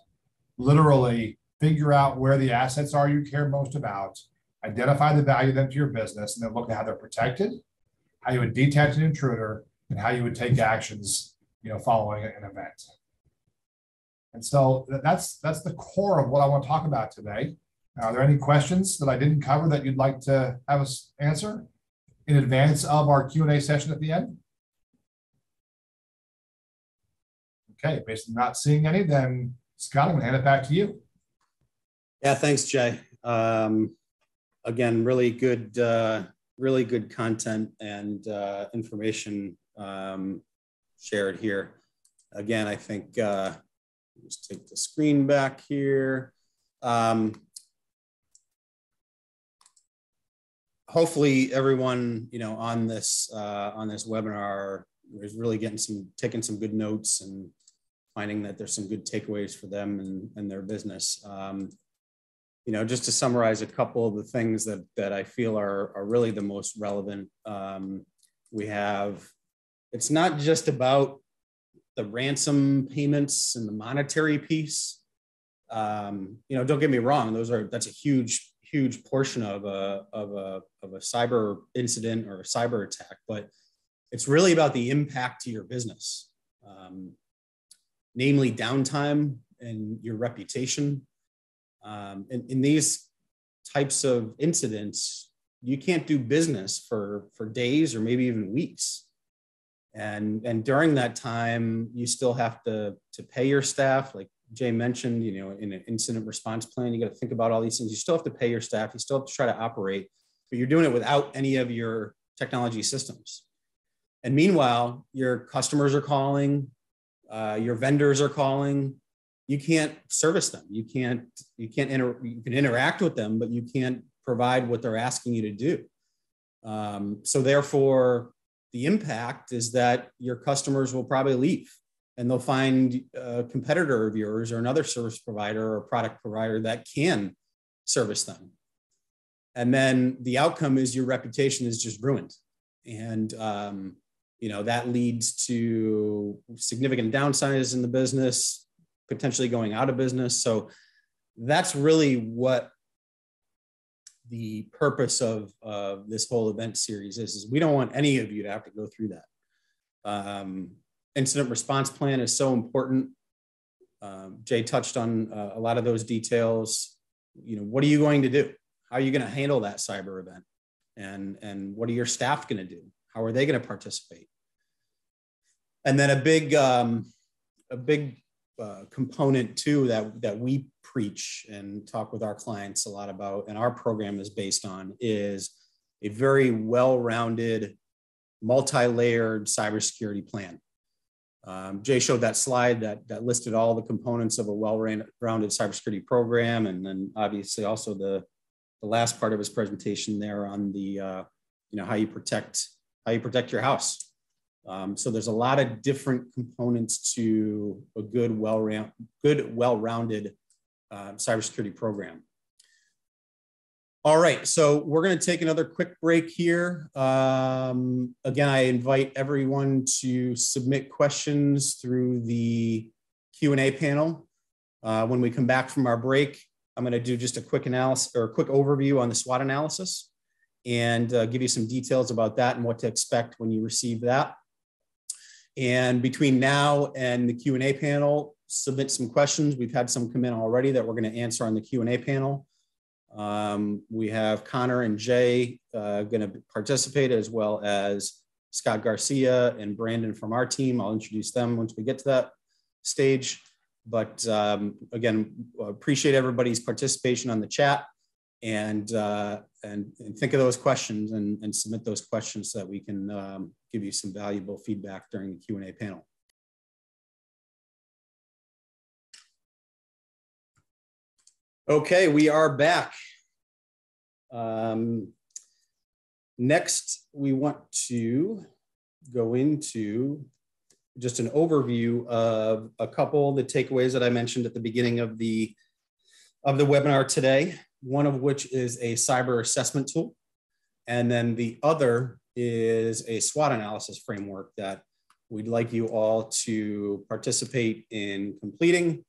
Literally figure out where the assets are you care most about, identify the value of them to your business, and then look at how they're protected, how you would detect an intruder, and how you would take actions, following an event. And so that's the core of what I want to talk about today. Now, are there any questions that I didn't cover that you'd like to have us answer in advance of our Q&A session at the end? Okay, basically not seeing any, then Scott, I'm going to hand it back to you. Yeah, thanks, Jay. Again, really good content and information shared here. Again, I think just take the screen back here. Hopefully everyone, on this webinar is really taking some good notes and finding that there's some good takeaways for them and their business. Just to summarize a couple of the things that I feel are really the most relevant. It's not just about the ransom payments and the monetary piece. Don't get me wrong; that's a huge portion of a cyber incident or a cyber attack, but it's really about the impact to your business, namely downtime and your reputation. In these types of incidents, you can't do business for days or maybe even weeks. And during that time, you still have to pay your staff, like Jay mentioned, in an incident response plan, you got to think about all these things. You still have to pay your staff. You still have to try to operate, but you're doing it without any of your technology systems. And meanwhile, your customers are calling, your vendors are calling. You can't service them. You can interact with them, but you can't provide what they're asking you to do. So therefore, the impact is that your customers will probably leave and they'll find a competitor of yours or another service provider or product provider that can service them. And then the outcome is your reputation is just ruined. And, that leads to significant downsides in the business, potentially going out of business. So that's really what the purpose of this whole event series is we don't want any of you to have to go through that. Incident response plan is so important. Jay touched on a lot of those details. What are you going to do? How are you going to handle that cyber event? And what are your staff going to do? How are they going to participate? And then a big component too that we preach and talk with our clients a lot about, and our program is based on, is a very well-rounded, multi-layered cybersecurity plan. Jay showed that slide that listed all the components of a well-rounded cybersecurity program, and then obviously also the last part of his presentation there on the how you protect your house. So there's a lot of different components to a good, well-rounded cybersecurity program. All right, so we're going to take another quick break here. Again, I invite everyone to submit questions through the Q&A panel. When we come back from our break, I'm going to do just a quick analysis or a quick overview on the SWOT analysis and give you some details about that and what to expect when you receive that. And between now and the Q&A panel, submit some questions. We've had some come in already that we're going to answer on the Q&A panel. We have Connor and Jay going to participate, as well as Scott Garcia and Brandon from our team. I'll introduce them once we get to that stage. But again, appreciate everybody's participation on the chat, and think of those questions and submit those questions so that we can give you some valuable feedback during the Q&A panel. Okay, we are back. Next, we want to go into just an overview of a couple of the takeaways that I mentioned at the beginning of the webinar today, one of which is a cyber assessment tool. And then the other is a SWOT analysis framework that we'd like you all to participate in completing.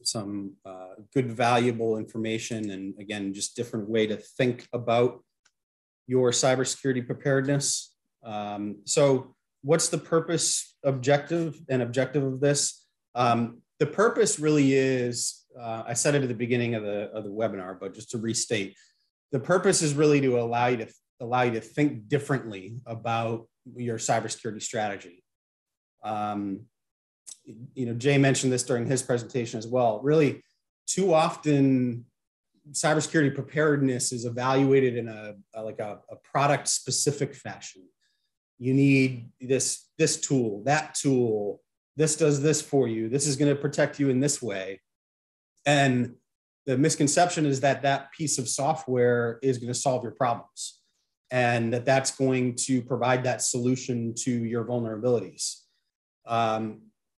Some good, valuable information, and again, just different way to think about your cybersecurity preparedness. So what's the purpose, objective of this? The purpose really is, I said it at the beginning of the webinar, but just to restate, the purpose is really to allow you to think differently about your cybersecurity strategy. Jay mentioned this during his presentation as well. Really, too often, cybersecurity preparedness is evaluated in a product-specific fashion. You need this tool, that tool. This does this for you. This is going to protect you in this way. And the misconception is that that piece of software is going to solve your problems and that that's going to provide that solution to your vulnerabilities.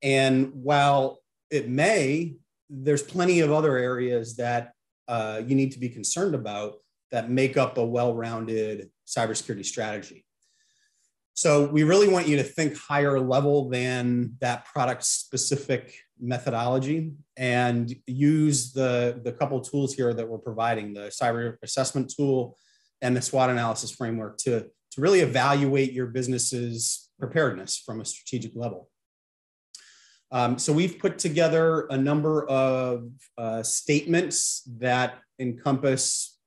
And while it may, there's plenty of other areas that you need to be concerned about that make up a well-rounded cybersecurity strategy. So we really want you to think higher level than that product-specific methodology and use the couple tools here that we're providing, the cyber assessment tool and the SWOT analysis framework to really evaluate your business's preparedness from a strategic level. So we've put together a number of statements that encompass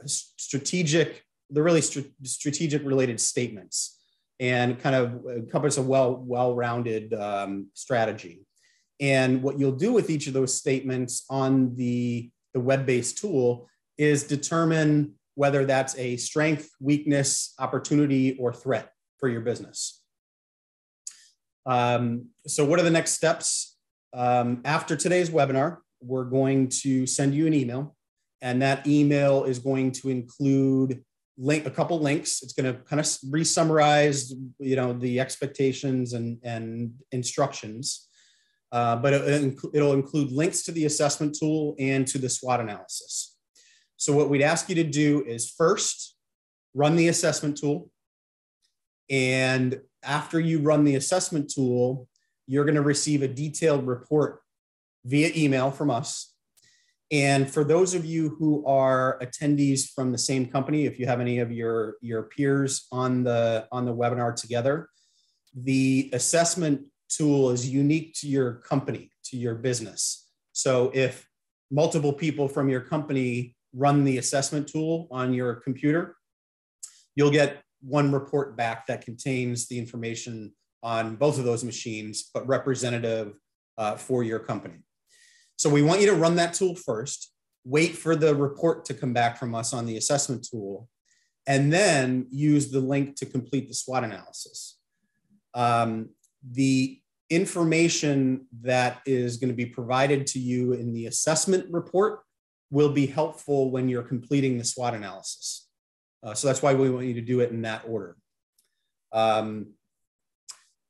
strategic related statements and kind of encompass a well-rounded strategy. And what you'll do with each of those statements on the web-based tool is determine whether that's a strength, weakness, opportunity, or threat for your business. So what are the next steps? After today's webinar, we're going to send you an email, and that email is going to include a couple links. It's going to kind of re-summarize, the expectations and instructions, but it'll include links to the assessment tool and to the SWOT analysis. So what we'd ask you to do is first run the assessment tool, and after you run the assessment tool, you're going to receive a detailed report via email from us. And for those of you who are attendees from the same company, if you have any of your peers on the webinar together, the assessment tool is unique to your company, to your business. So if multiple people from your company run the assessment tool on your computer, you'll get one report back that contains the information on both of those machines, but representative for your company. So we want you to run that tool first, wait for the report to come back from us on the assessment tool, and then use the link to complete the SWOT analysis. The information that is going to be provided to you in the assessment report will be helpful when you're completing the SWOT analysis. So that's why we want you to do it in that order.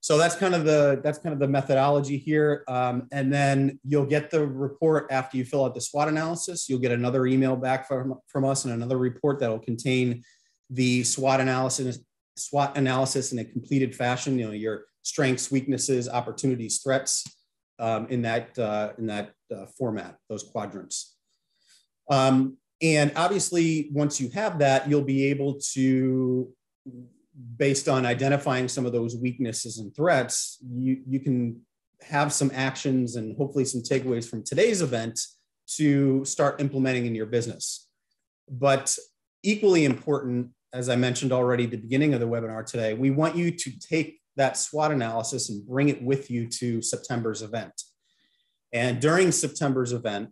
So that's kind of the methodology here. And then you'll get the report after you fill out the SWOT analysis. You'll get another email back from us and another report that will contain the SWOT analysis in a completed fashion. Your strengths, weaknesses, opportunities, threats in that format, those quadrants. And obviously, once you have that, you'll be able to, based on identifying some of those weaknesses and threats, you can have some actions and hopefully some takeaways from today's event to start implementing in your business. But equally important, as I mentioned already at the beginning of the webinar today, we want you to take that SWOT analysis and bring it with you to September's event. And during September's event,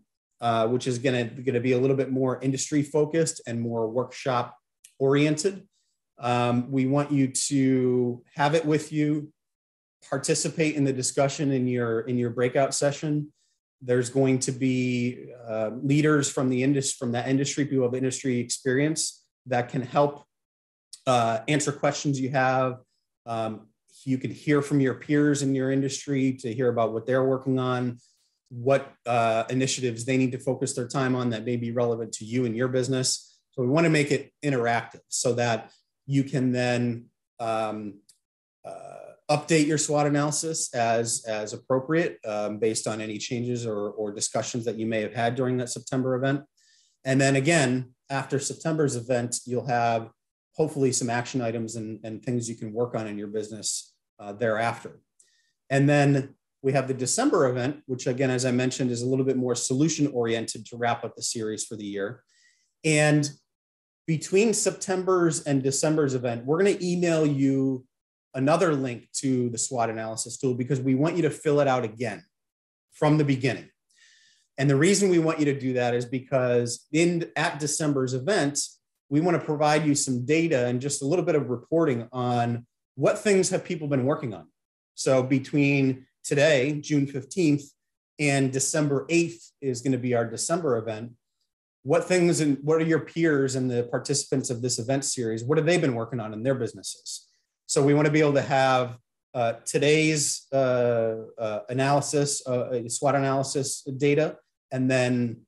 which is going to be a little bit more industry focused and more workshop oriented. We want you to have it with you, participate in the discussion in your breakout session. There's going to be leaders from that industry, people of industry experience that can help answer questions you have. You can hear from your peers in your industry to hear about what they're working on, what initiatives they need to focus their time on that may be relevant to you and your business. So we want to make it interactive so that you can then update your SWOT analysis as appropriate based on any changes or discussions that you may have had during that September event. And then again, after September's event, you'll have hopefully some action items and things you can work on in your business thereafter. And then we have the December event, which again, as I mentioned, is a little bit more solution oriented to wrap up the series for the year. And between September's and December's event, we're going to email you another link to the SWOT analysis tool because we want you to fill it out again from the beginning. And the reason we want you to do that is because at December's event, we want to provide you some data and just a little bit of reporting on what things have people been working on. So between today, June 15th, and December 8th is going to be our December event. What things and what are your peers and the participants of this event series? What have they been working on in their businesses? So we want to be able to have today's analysis, SWOT analysis data, and then,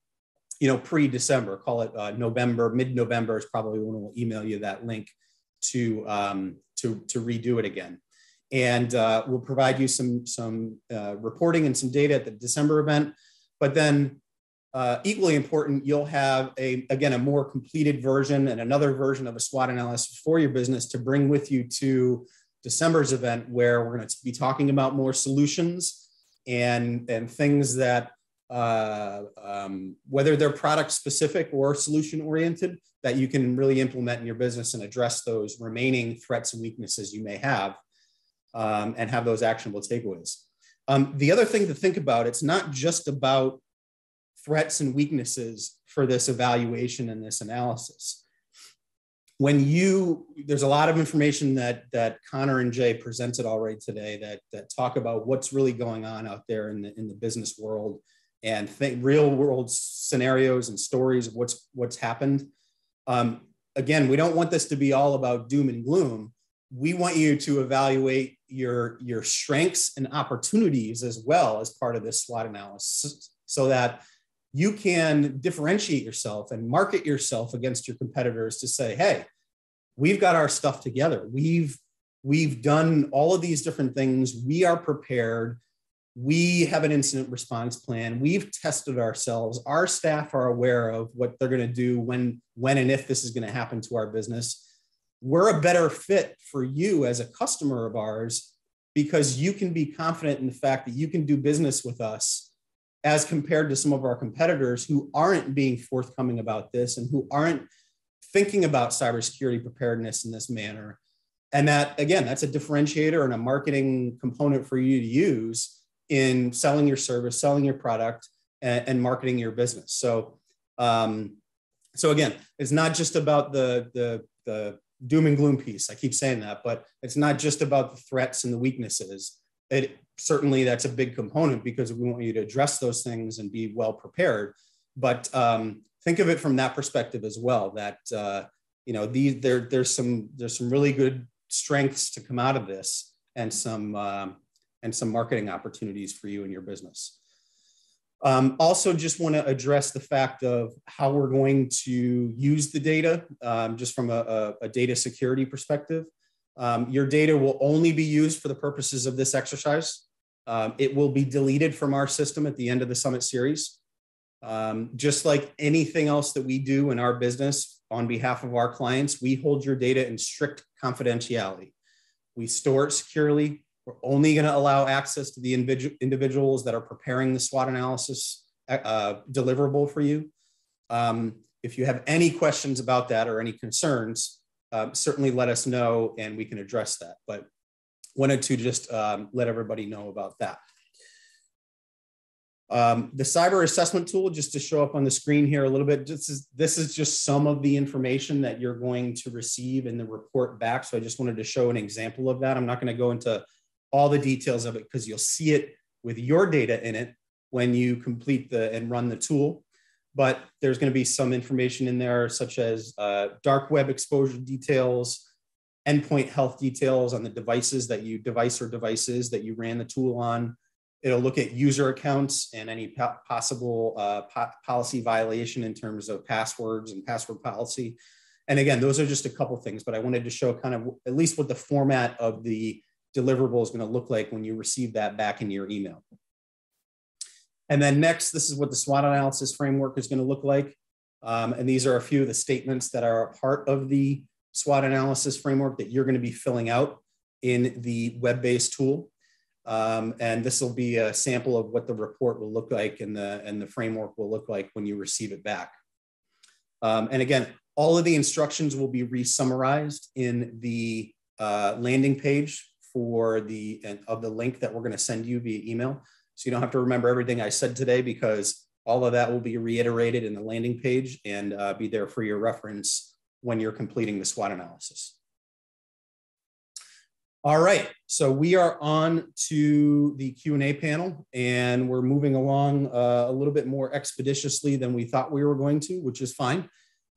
pre-December, call it November, mid-November is probably when we'll email you that link to redo it again. And we'll provide you some reporting and some data at the December event. But then equally important, you'll have a more completed version and another version of a SWOT analysis for your business to bring with you to December's event, where we're going to be talking about more solutions and things that, whether they're product specific or solution oriented, that you can really implement in your business and address those remaining threats and weaknesses you may have, and have those actionable takeaways. The other thing to think about, it's not just about threats and weaknesses for this evaluation and this analysis. There's a lot of information that Connor and Jay presented already today that talk about what's really going on out there in the business world, and real world scenarios and stories of what's happened. Again, we don't want this to be all about doom and gloom. We want you to evaluate your strengths and opportunities as well as part of this SWOT analysis, so that you can differentiate yourself and market yourself against your competitors to say, hey, we've got our stuff together. We've done all of these different things. We are prepared. We have an incident response plan. We've tested ourselves. Our staff are aware of what they're going to do when and if this is going to happen to our business. We're a better fit for you as a customer of ours because you can be confident in the fact that you can do business with us, as compared to some of our competitors who aren't being forthcoming about this and who aren't thinking about cybersecurity preparedness in this manner. And that, again, that's a differentiator and a marketing component for you to use in selling your service, selling your product, and marketing your business. So again, it's not just about the doom and gloom piece. I keep saying that, but it's not just about the threats and the weaknesses. Certainly that's a big component because we want you to address those things and be well prepared. But think of it from that perspective as well, that there's some really good strengths to come out of this, and some marketing opportunities for you and your business. Also, just want to address the fact of how we're going to use the data, just from a data security perspective. Your data will only be used for the purposes of this exercise. It will be deleted from our system at the end of the Summit series. Just like anything else that we do in our business on behalf of our clients, we hold your data in strict confidentiality. We store it securely. We're only going to allow access to the individuals that are preparing the SWOT analysis deliverable for you. If you have any questions about that or any concerns, certainly let us know and we can address that. But wanted to just let everybody know about that. The cyber assessment tool, just to show up on the screen here a little bit, this is just some of the information that you're going to receive in the report back. So I just wanted to show an example of that. I'm not going to go into all the details of it because you'll see it with your data in it when you complete and run the tool. But there's going to be some information in there, such as dark web exposure details, endpoint health details on the devices that you ran the tool on. It'll look at user accounts and any possible policy violation in terms of passwords and password policy. And again, those are just a couple things, but I wanted to show kind of at least what the format of the deliverable is going to look like when you receive that back in your email. And then next, this is what the SWOT analysis framework is going to look like. And these are a few of the statements that are a part of the SWOT analysis framework that you're going to be filling out in the web-based tool. And this will be a sample of what the report will look like and the framework will look like when you receive it back. And again, all of the instructions will be re-summarized in the landing page of the link that we're going to send you via email. So you don't have to remember everything I said today, because all of that will be reiterated in the landing page and be there for your reference when you're completing the SWOT analysis. All right, so we are on to the Q&A panel, and we're moving along a little bit more expeditiously than we thought we were going to, which is fine.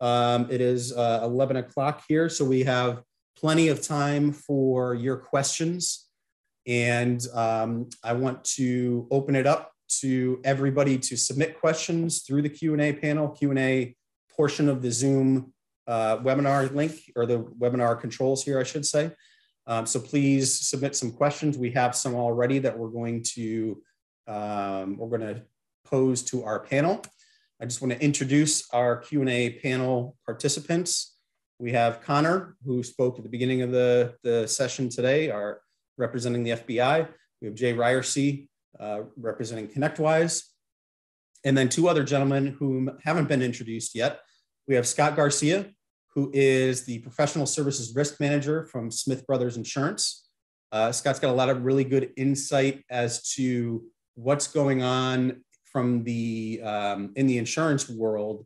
It is 11 o'clock here, so we have plenty of time for your questions. And I want to open it up to everybody to submit questions through the Q&A panel, Q&A portion of the Zoom webinar link, or the webinar controls here, I should say. So please submit some questions. We have some already that we're going to pose to our panel. I just want to introduce our Q&A panel participants. We have Connor, who spoke at the beginning of the session today, representing the FBI. We have Jay Ryerse, representing ConnectWise. And then two other gentlemen who haven't been introduced yet. We have Scott Garcia, who is the Professional Services Risk Manager from Smith Brothers Insurance. Scott's got a lot of really good insight as to what's going on from the in the insurance world,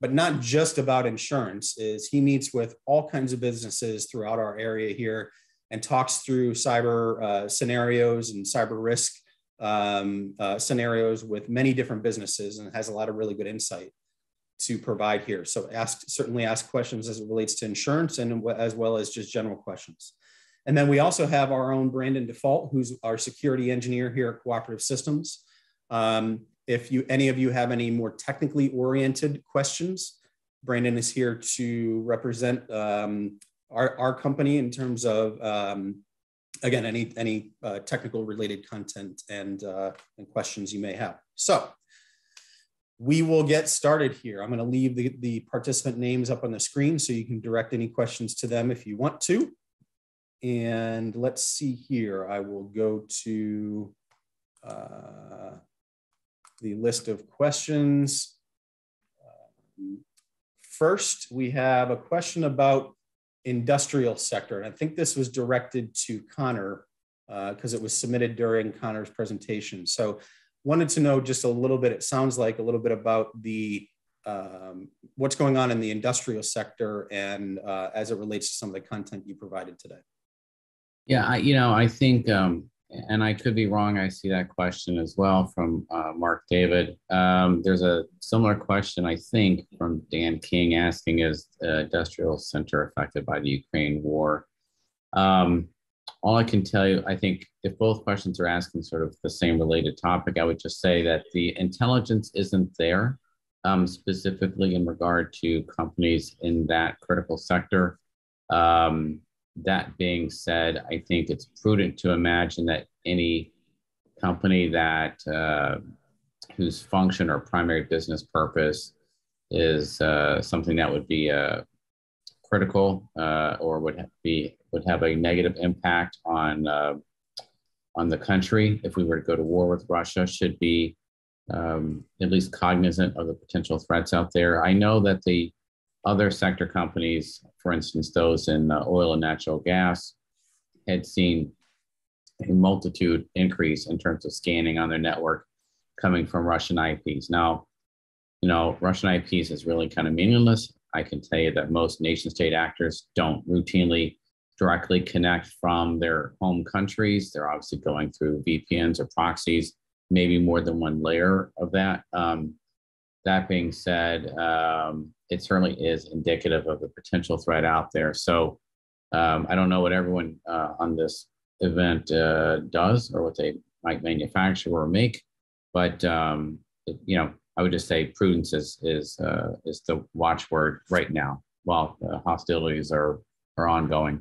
but not just about insurance. Is he meets with all kinds of businesses throughout our area here and talks through cyber scenarios and cyber risk scenarios with many different businesses, and has a lot of really good insight to provide here. So certainly ask questions as it relates to insurance, and as well as just general questions. And then we also have our own Brandon Default, who's our security engineer here at Cooperative Systems. If any of you have any more technically oriented questions, Brandon is here to represent our company in terms of, again, any technical related content and questions you may have. So we will get started here. I'm going to leave the participant names up on the screen so you can direct any questions to them if you want to. And let's see here. I will go to the list of questions. First, we have a question about industrial sector. And I think this was directed to Connor because it was submitted during Connor's presentation. So wanted to know just a little bit, it sounds like a little bit about the what's going on in the industrial sector and as it relates to some of the content you provided today. Yeah, I think, and I could be wrong, I see that question as well from Mark David. There's a similar question, I think, from Dan King asking, is the industrial center affected by the Ukraine war? All I can tell you, I think if both questions are asking sort of the same related topic, I would just say that the intelligence isn't there, specifically in regard to companies in that critical sector. That being said, I think it's prudent to imagine that any company that whose function or primary business purpose is something that would be critical or would have a negative impact on the country if we were to go to war with Russia should be at least cognizant of the potential threats out there. I know that the other sector companies, for instance, those in oil and natural gas, had seen a multitude increase in terms of scanning on their network coming from Russian IPs. Now, Russian IPs is really kind of meaningless. I can tell you that most nation state actors don't routinely directly connect from their home countries. They're obviously going through VPNs or proxies, maybe more than one layer of that. That being said, it certainly is indicative of the potential threat out there. So I don't know what everyone on this event does or what they might manufacture or make, but I would just say prudence is the watchword right now while hostilities are ongoing.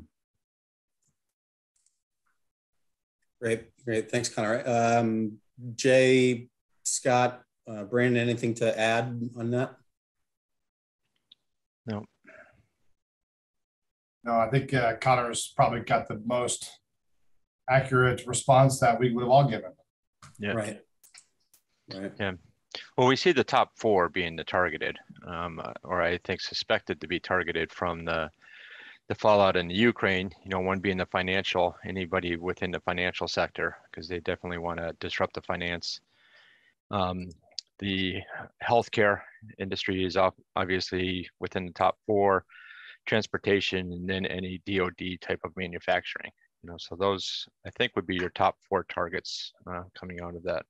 Great. Thanks, Connor. Jay, Scott, Brandon, anything to add on that? No. No, I think Connor's probably got the most accurate response that we would have all given. Yeah. Right. Yeah. Well, we see the top four being the targeted, or I think suspected to be targeted from the fallout in the Ukraine. One being the financial, anybody within the financial sector, because they definitely want to disrupt the finance. The healthcare industry is obviously within the top four, transportation, and then any DoD type of manufacturing. So those, I think, would be your top 4 targets coming out of that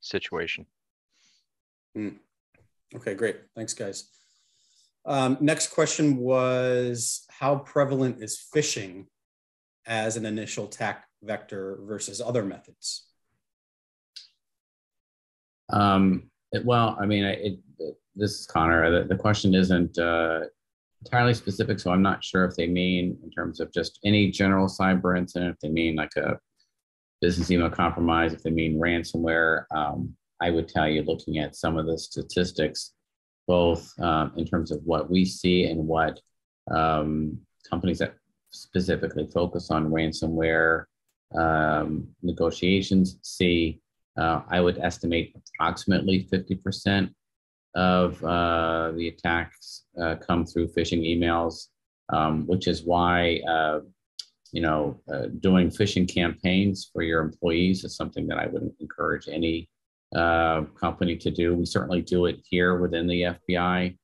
situation. Okay, great. Thanks, guys. Next question was, how prevalent is phishing as an initial attack vector versus other methods? Well, I mean, this is Connor. The question isn't entirely specific, so I'm not sure if they mean in terms of just any general cyber incident, if they mean like a business email compromise, if they mean ransomware. I would tell you, looking at some of the statistics, both in terms of what we see and what companies that specifically focus on ransomware negotiations see, I would estimate approximately 50% of the attacks come through phishing emails, which is why doing phishing campaigns for your employees is something that I would encourage any company to do. We certainly do it here within the FBI,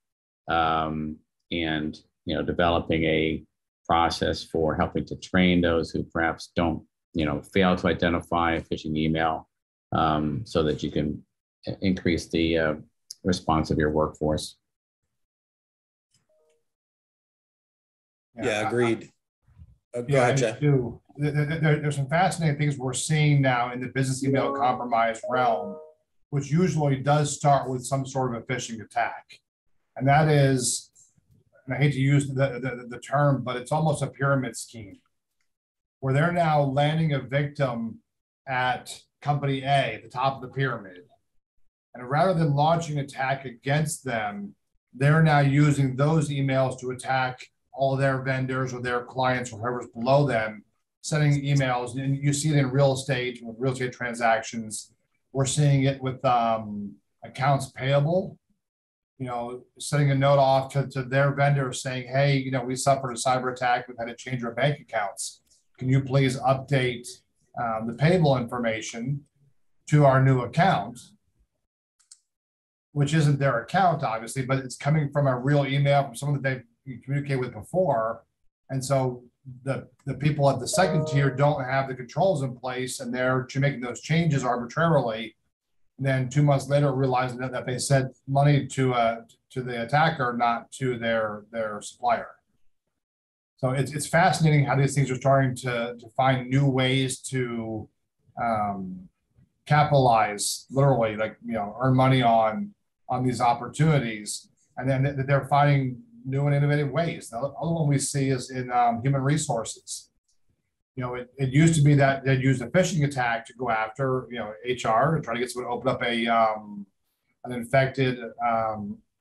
and developing a process for helping to train those who perhaps don't fail to identify a phishing email, so that you can increase the response of your workforce. Yeah, agreed. Go ahead, Jay. There's some fascinating things we're seeing now in the business email compromise realm, which usually does start with some sort of a phishing attack. And that is, and I hate to use the term, but it's almost a pyramid scheme, where they're now landing a victim at company A, the top of the pyramid. And rather than launching an attack against them, they're now using those emails to attack all their vendors or their clients or whoever's below them, sending emails. And you see it in real estate, with real estate transactions. We're seeing it with accounts payable, sending a note off to their vendor saying, hey, we suffered a cyber attack. We've had to change our bank accounts. Can you please update the payable information to our new account? Which isn't their account, obviously, but it's coming from a real email from someone that they've communicated with before. And so the people at the second tier don't have the controls in place, and they're making those changes arbitrarily. And then 2 months later, realizing that they sent money to the attacker, not to their supplier. So it's fascinating how these things are starting to find new ways to capitalize, literally, earn money on these opportunities, and then they're finding new and innovative ways. The other one we see is in human resources. It used to be that they'd use a phishing attack to go after HR and try to get someone to open up an infected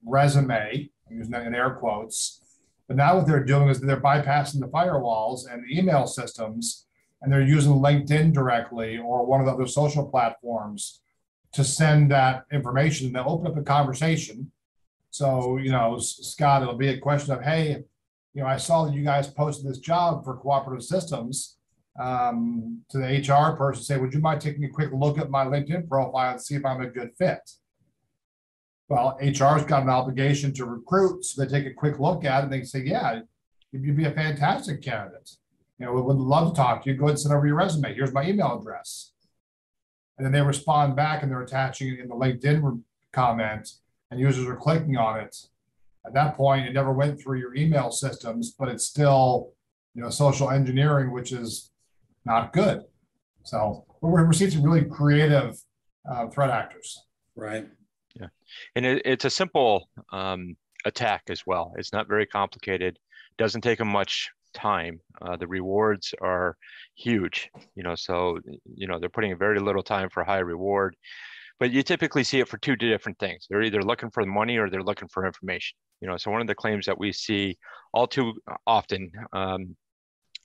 resume. I'm using that in air quotes. But now what they're doing is they're bypassing the firewalls and the email systems, and they're using LinkedIn directly or one of the other social platforms to send that information. They'll open up a conversation. So, Scott, it'll be a question of, hey, I saw that you guys posted this job for cooperative systems, to the HR person, say, would you mind taking a quick look at my LinkedIn profile and see if I'm a good fit? Well, HR's got an obligation to recruit, so they take a quick look at it and they say, yeah, you'd be a fantastic candidate. We would love to talk to you. Go ahead and send over your resume. Here's my email address. And then they respond back and they're attaching it in the LinkedIn comment, and users are clicking on it. At that point, it never went through your email systems, but it's still, social engineering, which is not good. So we're seeing some really creative threat actors. Right. Yeah, and it's a simple attack as well. It's not very complicated. Doesn't take them much time. The rewards are huge. So they're putting in very little time for high reward. But you typically see it for 2 different things. They're either looking for the money or they're looking for information. So one of the claims that we see all too often,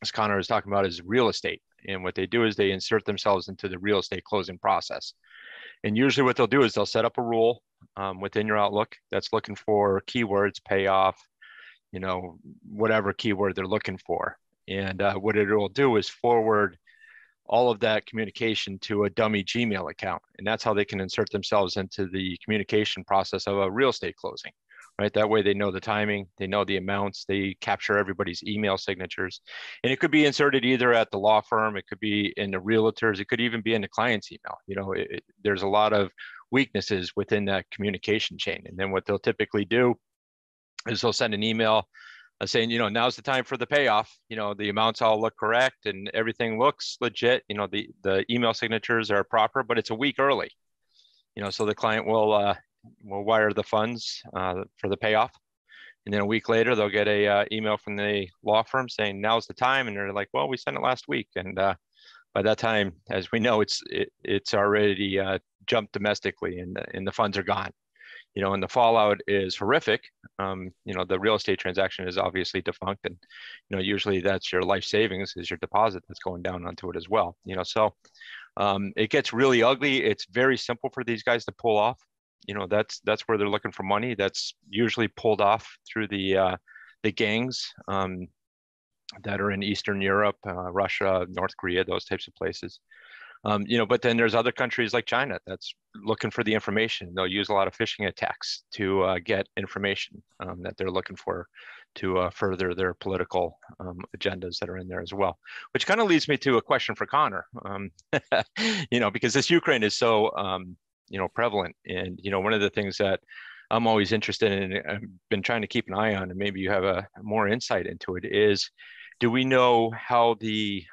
as Connor was talking about, is real estate. And what they do is they insert themselves into the real estate closing process. And usually what they'll do is they'll set up a rule within your Outlook that's looking for keywords, payoff, whatever keyword they're looking for. And what it will do is forward all of that communication to a dummy Gmail account. And that's how they can insert themselves into the communication process of a real estate closing. right? That way they know the timing, they know the amounts, they capture everybody's email signatures. And it could be inserted either at the law firm, it could be in the realtors, it could even be in the client's email. You know, there's a lot of weaknesses within that communication chain. And then what they'll typically do is they'll send an email saying, you know, now's the time for the payoff. You know, the amounts all look correct and everything looks legit. You know, the email signatures are proper, but it's a week early. You know, so the client will wire the funds for the payoff, and then a week later they'll get a email from the law firm saying now's the time, and they're like, well, we sent it last week, and by that time, as we know, it's already jumped domestically, and the funds are gone. You know, and the fallout is horrific. You know, the real estate transaction is obviously defunct, and you know, usually that's your life savings is your deposit that's going down onto it as well. You know, so it gets really ugly. It's very simple for these guys to pull off. You know, that's where they're looking for money. That's usually pulled off through the gangs that are in Eastern Europe, Russia, North Korea, those types of places. You know, but then there's other countries like China that's looking for the information. They'll use a lot of phishing attacks to get information that they're looking for to further their political agendas that are in there as well. Which kind of leads me to a question for Connor. You know, because this Ukraine is so you know, prevalent, and you know, one of the things that I'm always interested in, and I've been trying to keep an eye on, and maybe you have a more insight into it, is do we know how the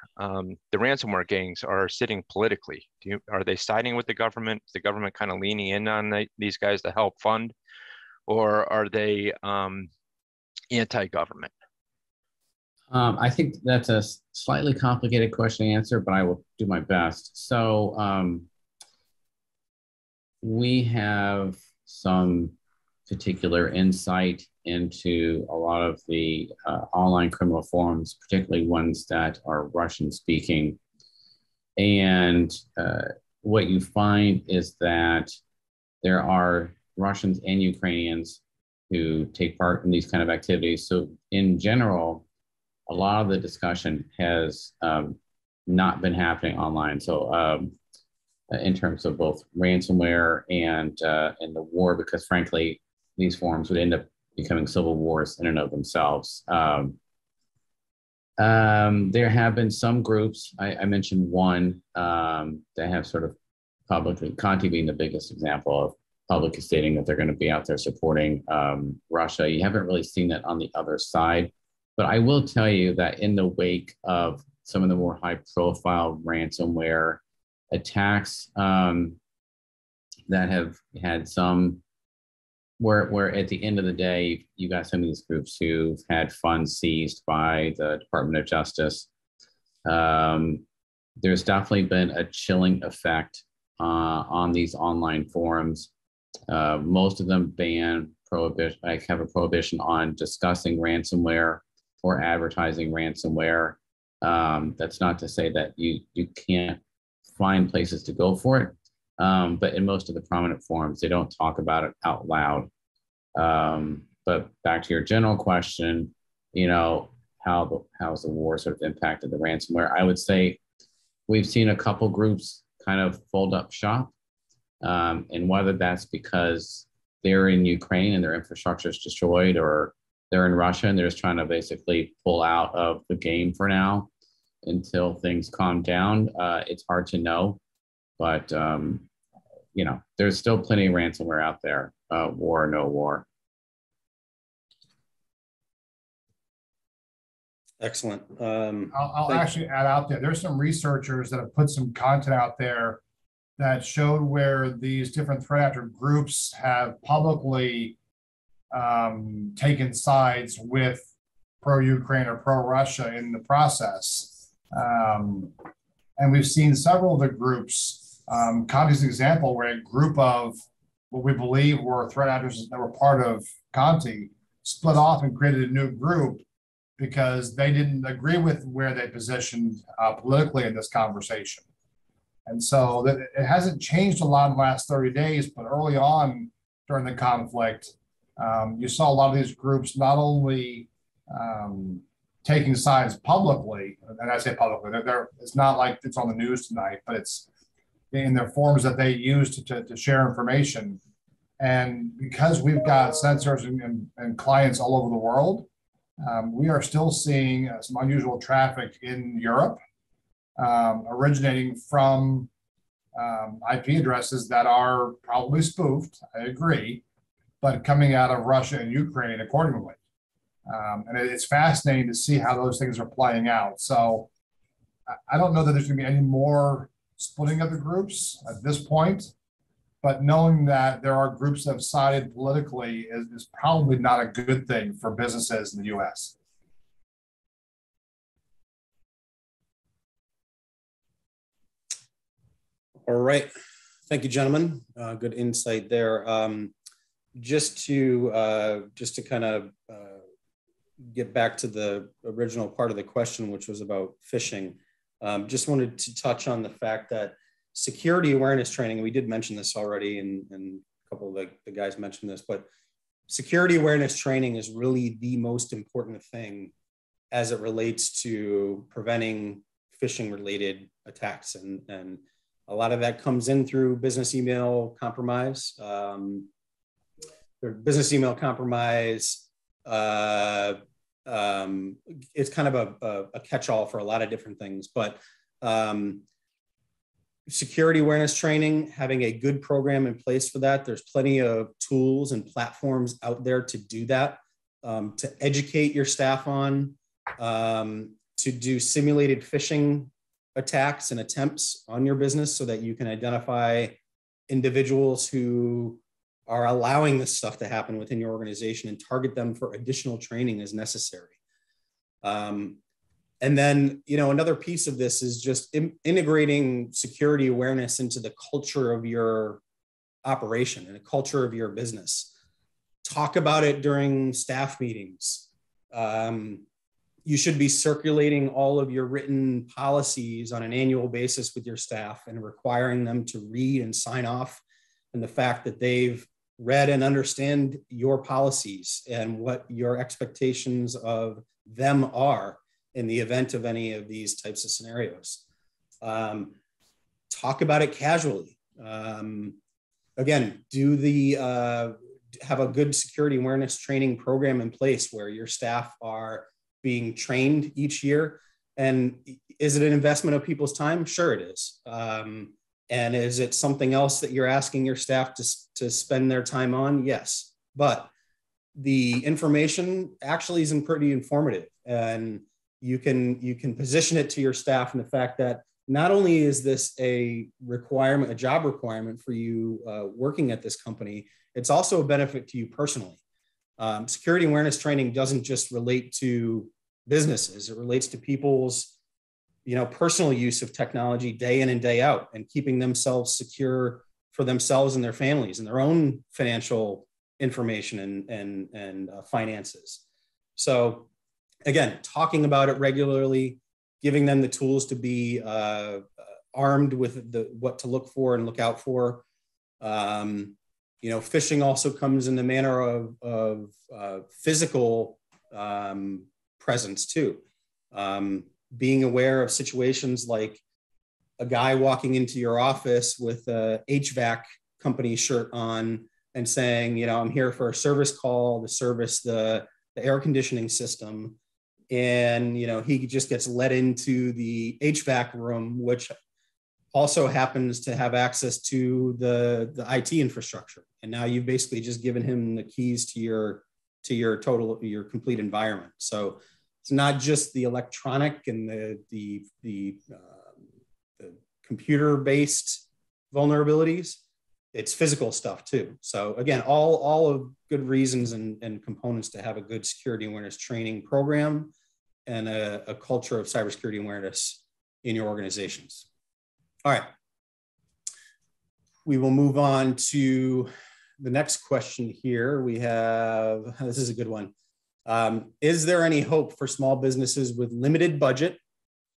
ransomware gangs are sitting politically? Are they siding with the government? Is the government kind of leaning in on these guys to help fund, or are they anti-government? I think that's a slightly complicated question to answer, but I will do my best. So we have some particular insight into a lot of the online criminal forums, particularly ones that are Russian speaking. And what you find is that there are Russians and Ukrainians who take part in these kind of activities. So in general, a lot of the discussion has not been happening online. So in terms of both ransomware and the war, because frankly, these forums would end up becoming civil wars in and of themselves. There have been some groups, I mentioned one, that have sort of publicly, Conti being the biggest example of publicly stating that they're going to be out there supporting Russia. You haven't really seen that on the other side. But I will tell you that in the wake of some of the more high profile ransomware attacks that have had some, where at the end of the day, you got some of these groups who've had funds seized by the Department of Justice. There's definitely been a chilling effect on these online forums. Most of them have a prohibition on discussing ransomware or advertising ransomware. That's not to say that you can't find places to go for it. But in most of the prominent forums, they don't talk about it out loud. But back to your general question, you know, how's the war sort of impacted the ransomware? I would say we've seen a couple groups kind of fold up shop. And whether that's because they're in Ukraine and their infrastructure is destroyed, or they're in Russia and they're just trying to basically pull out of the game for now until things calm down, it's hard to know. But, you know, there's still plenty of ransomware out there, war or no war. Excellent. I'll actually add out there, there's some researchers that have put some content out there that showed where these different threat actor groups have publicly taken sides with pro-Ukraine or pro-Russia in the process. And we've seen several of the groups, Conti's an example where a group of what we believe were threat actors that were part of Conti split off and created a new group because they didn't agree with where they positioned politically in this conversation. And so it hasn't changed a lot in the last 30 days, but early on during the conflict, you saw a lot of these groups not only taking sides publicly, and I say publicly, it's not like it's on the news tonight, but it's in their forums that they use to share information. And because we've got sensors and clients all over the world, we are still seeing some unusual traffic in Europe, originating from IP addresses that are probably spoofed, I agree, but coming out of Russia and Ukraine accordingly. And it's fascinating to see how those things are playing out. So I don't know that there's going to be any more splitting of the groups at this point, but knowing that there are groups that have sided politically is probably not a good thing for businesses in the U.S. All right. Thank you, gentlemen. Good insight there. Just to kind of get back to the original part of the question, which was about phishing. Just wanted to touch on the fact that security awareness training, we did mention this already, and a couple of the guys mentioned this, but security awareness training is really the most important thing as it relates to preventing phishing related attacks. And a lot of that comes in through business email compromise. Business email compromise, it's kind of a catch-all for a lot of different things, but security awareness training, having a good program in place for that. There's plenty of tools and platforms out there to do that, to educate your staff on, to do simulated phishing attacks and attempts on your business so that you can identify individuals who are allowing this stuff to happen within your organization and target them for additional training as necessary. And then, another piece of this is just integrating security awareness into the culture of your operation and the culture of your business. Talk about it during staff meetings. You should be circulating all of your written policies on an annual basis with your staff and requiring them to read and sign off on the fact that they've read and understand your policies and what your expectations of them are in the event of any of these types of scenarios. Talk about it casually. Again, have a good security awareness training program in place where your staff are being trained each year. And is it an investment of people's time? Sure it is. And is it something else that you're asking your staff to spend their time on? Yes, but the information actually isn't pretty informative, and you can position it to your staff in the fact that not only is this a job requirement for you working at this company, it's also a benefit to you personally. Security awareness training doesn't just relate to businesses; it relates to people's personal use of technology day in and day out, and keeping themselves secure for themselves and their families and their own financial information and finances. So again, talking about it regularly, giving them the tools to be armed with what to look for and look out for. Phishing also comes in the manner of physical presence too. Being aware of situations like a guy walking into your office with a HVAC company shirt on and saying, I'm here for a service call to service the air conditioning system. And, he just gets let into the HVAC room, which also happens to have access to the IT infrastructure. And now you've basically just given him the keys to your complete environment. So it's not just the electronic and the computer-based vulnerabilities, it's physical stuff too. So again, all of good reasons and components to have a good security awareness training program and a culture of cybersecurity awareness in your organizations. All right. We will move on to the next question here. We have, this is a good one. Is there any hope for small businesses with limited budget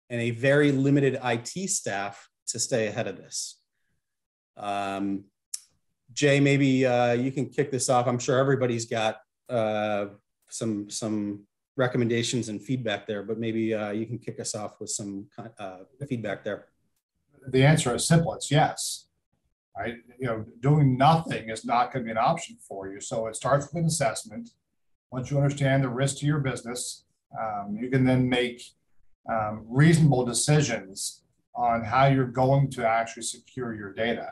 and a very limited IT staff to stay ahead of this? Jay, maybe you can kick this off. I'm sure everybody's got some recommendations and feedback there, but maybe you can kick us off with some feedback there. The answer is simple. It's yes. right? Doing nothing is not going to be an option for you. So it starts with an assessment. Once you understand the risk to your business, you can then make reasonable decisions on how you're going to actually secure your data.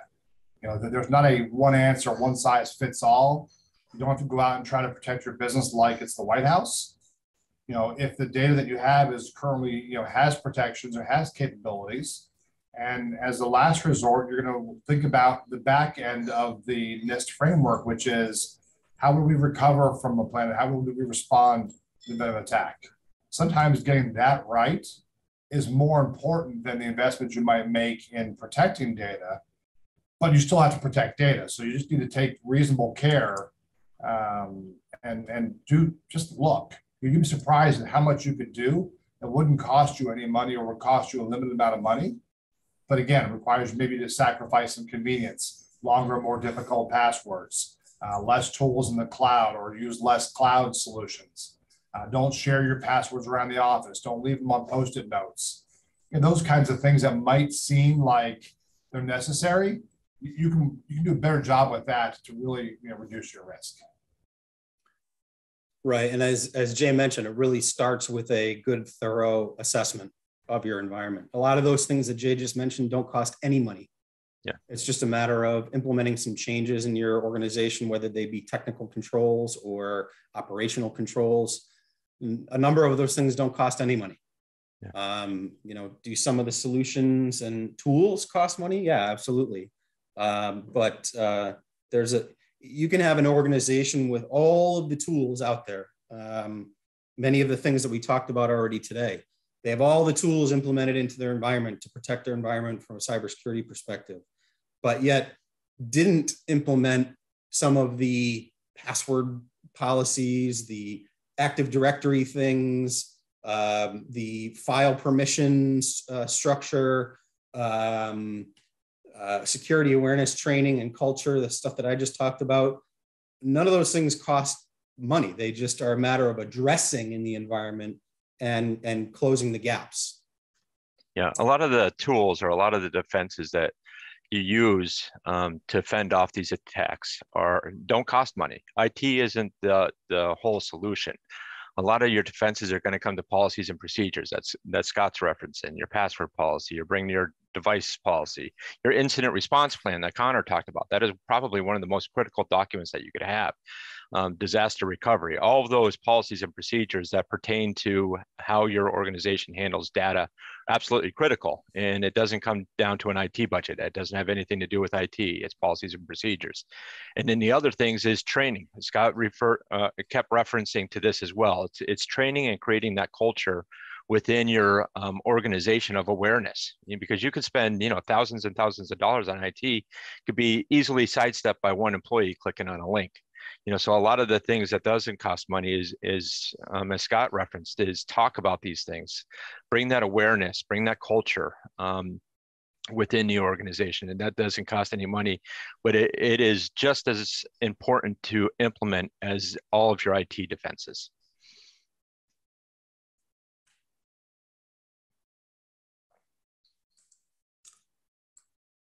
There's not a one answer, one size fits all. You don't have to go out and try to protect your business like it's the White House. If the data that you have is currently, has protections or has capabilities, and as the last resort, you're going to think about the back end of the NIST framework, which is how would we recover from a planet? How would we respond to the event of attack? Sometimes getting that right is more important than the investments you might make in protecting data, but you still have to protect data. So you just need to take reasonable care and just look. You'd be surprised at how much you could do that wouldn't cost you any money or would cost you a limited amount of money. But again, it requires maybe to sacrifice some convenience, longer, more difficult passwords, less tools in the cloud, or use less cloud solutions. Don't share your passwords around the office. Don't leave them on Post-it notes. Those kinds of things that might seem like they're necessary, you can do a better job with that to really reduce your risk. Right. And as Jay mentioned, it really starts with a good, thorough assessment of your environment. A lot of those things that Jay just mentioned don't cost any money. Yeah. It's just a matter of implementing some changes in your organization, whether they be technical controls or operational controls. A number of those things don't cost any money. Yeah. Do some of the solutions and tools cost money? Yeah, absolutely. But you can have an organization with all of the tools out there. Many of the things that we talked about already today, they have all the tools implemented into their environment to protect their environment from a cybersecurity perspective, but yet didn't implement some of the password policies, the Active Directory things, the file permissions structure, security awareness training and culture, the stuff that I just talked about. None of those things cost money. They just are a matter of addressing in the environment and closing the gaps. Yeah, a lot of the tools or a lot of the defenses that you use to fend off these attacks don't cost money. IT isn't the whole solution. A lot of your defenses are going to come to policies and procedures. That's Scott's referencing, your password policy, your bring your device policy, your incident response plan that Connor talked about. That is probably one of the most critical documents that you could have. Disaster recovery, all of those policies and procedures that pertain to how your organization handles data, absolutely critical. And it doesn't come down to an IT budget. It doesn't have anything to do with IT. It's policies and procedures. And then the other things is training. Scott kept referencing to this as well. It's training and creating that culture within your organization of awareness, because you could spend thousands and thousands of dollars on IT, could be easily sidestepped by one employee clicking on a link. So a lot of the things that doesn't cost money is as Scott referenced, is talk about these things, bring that awareness, bring that culture within the organization. And that doesn't cost any money, but it is just as important to implement as all of your IT defenses.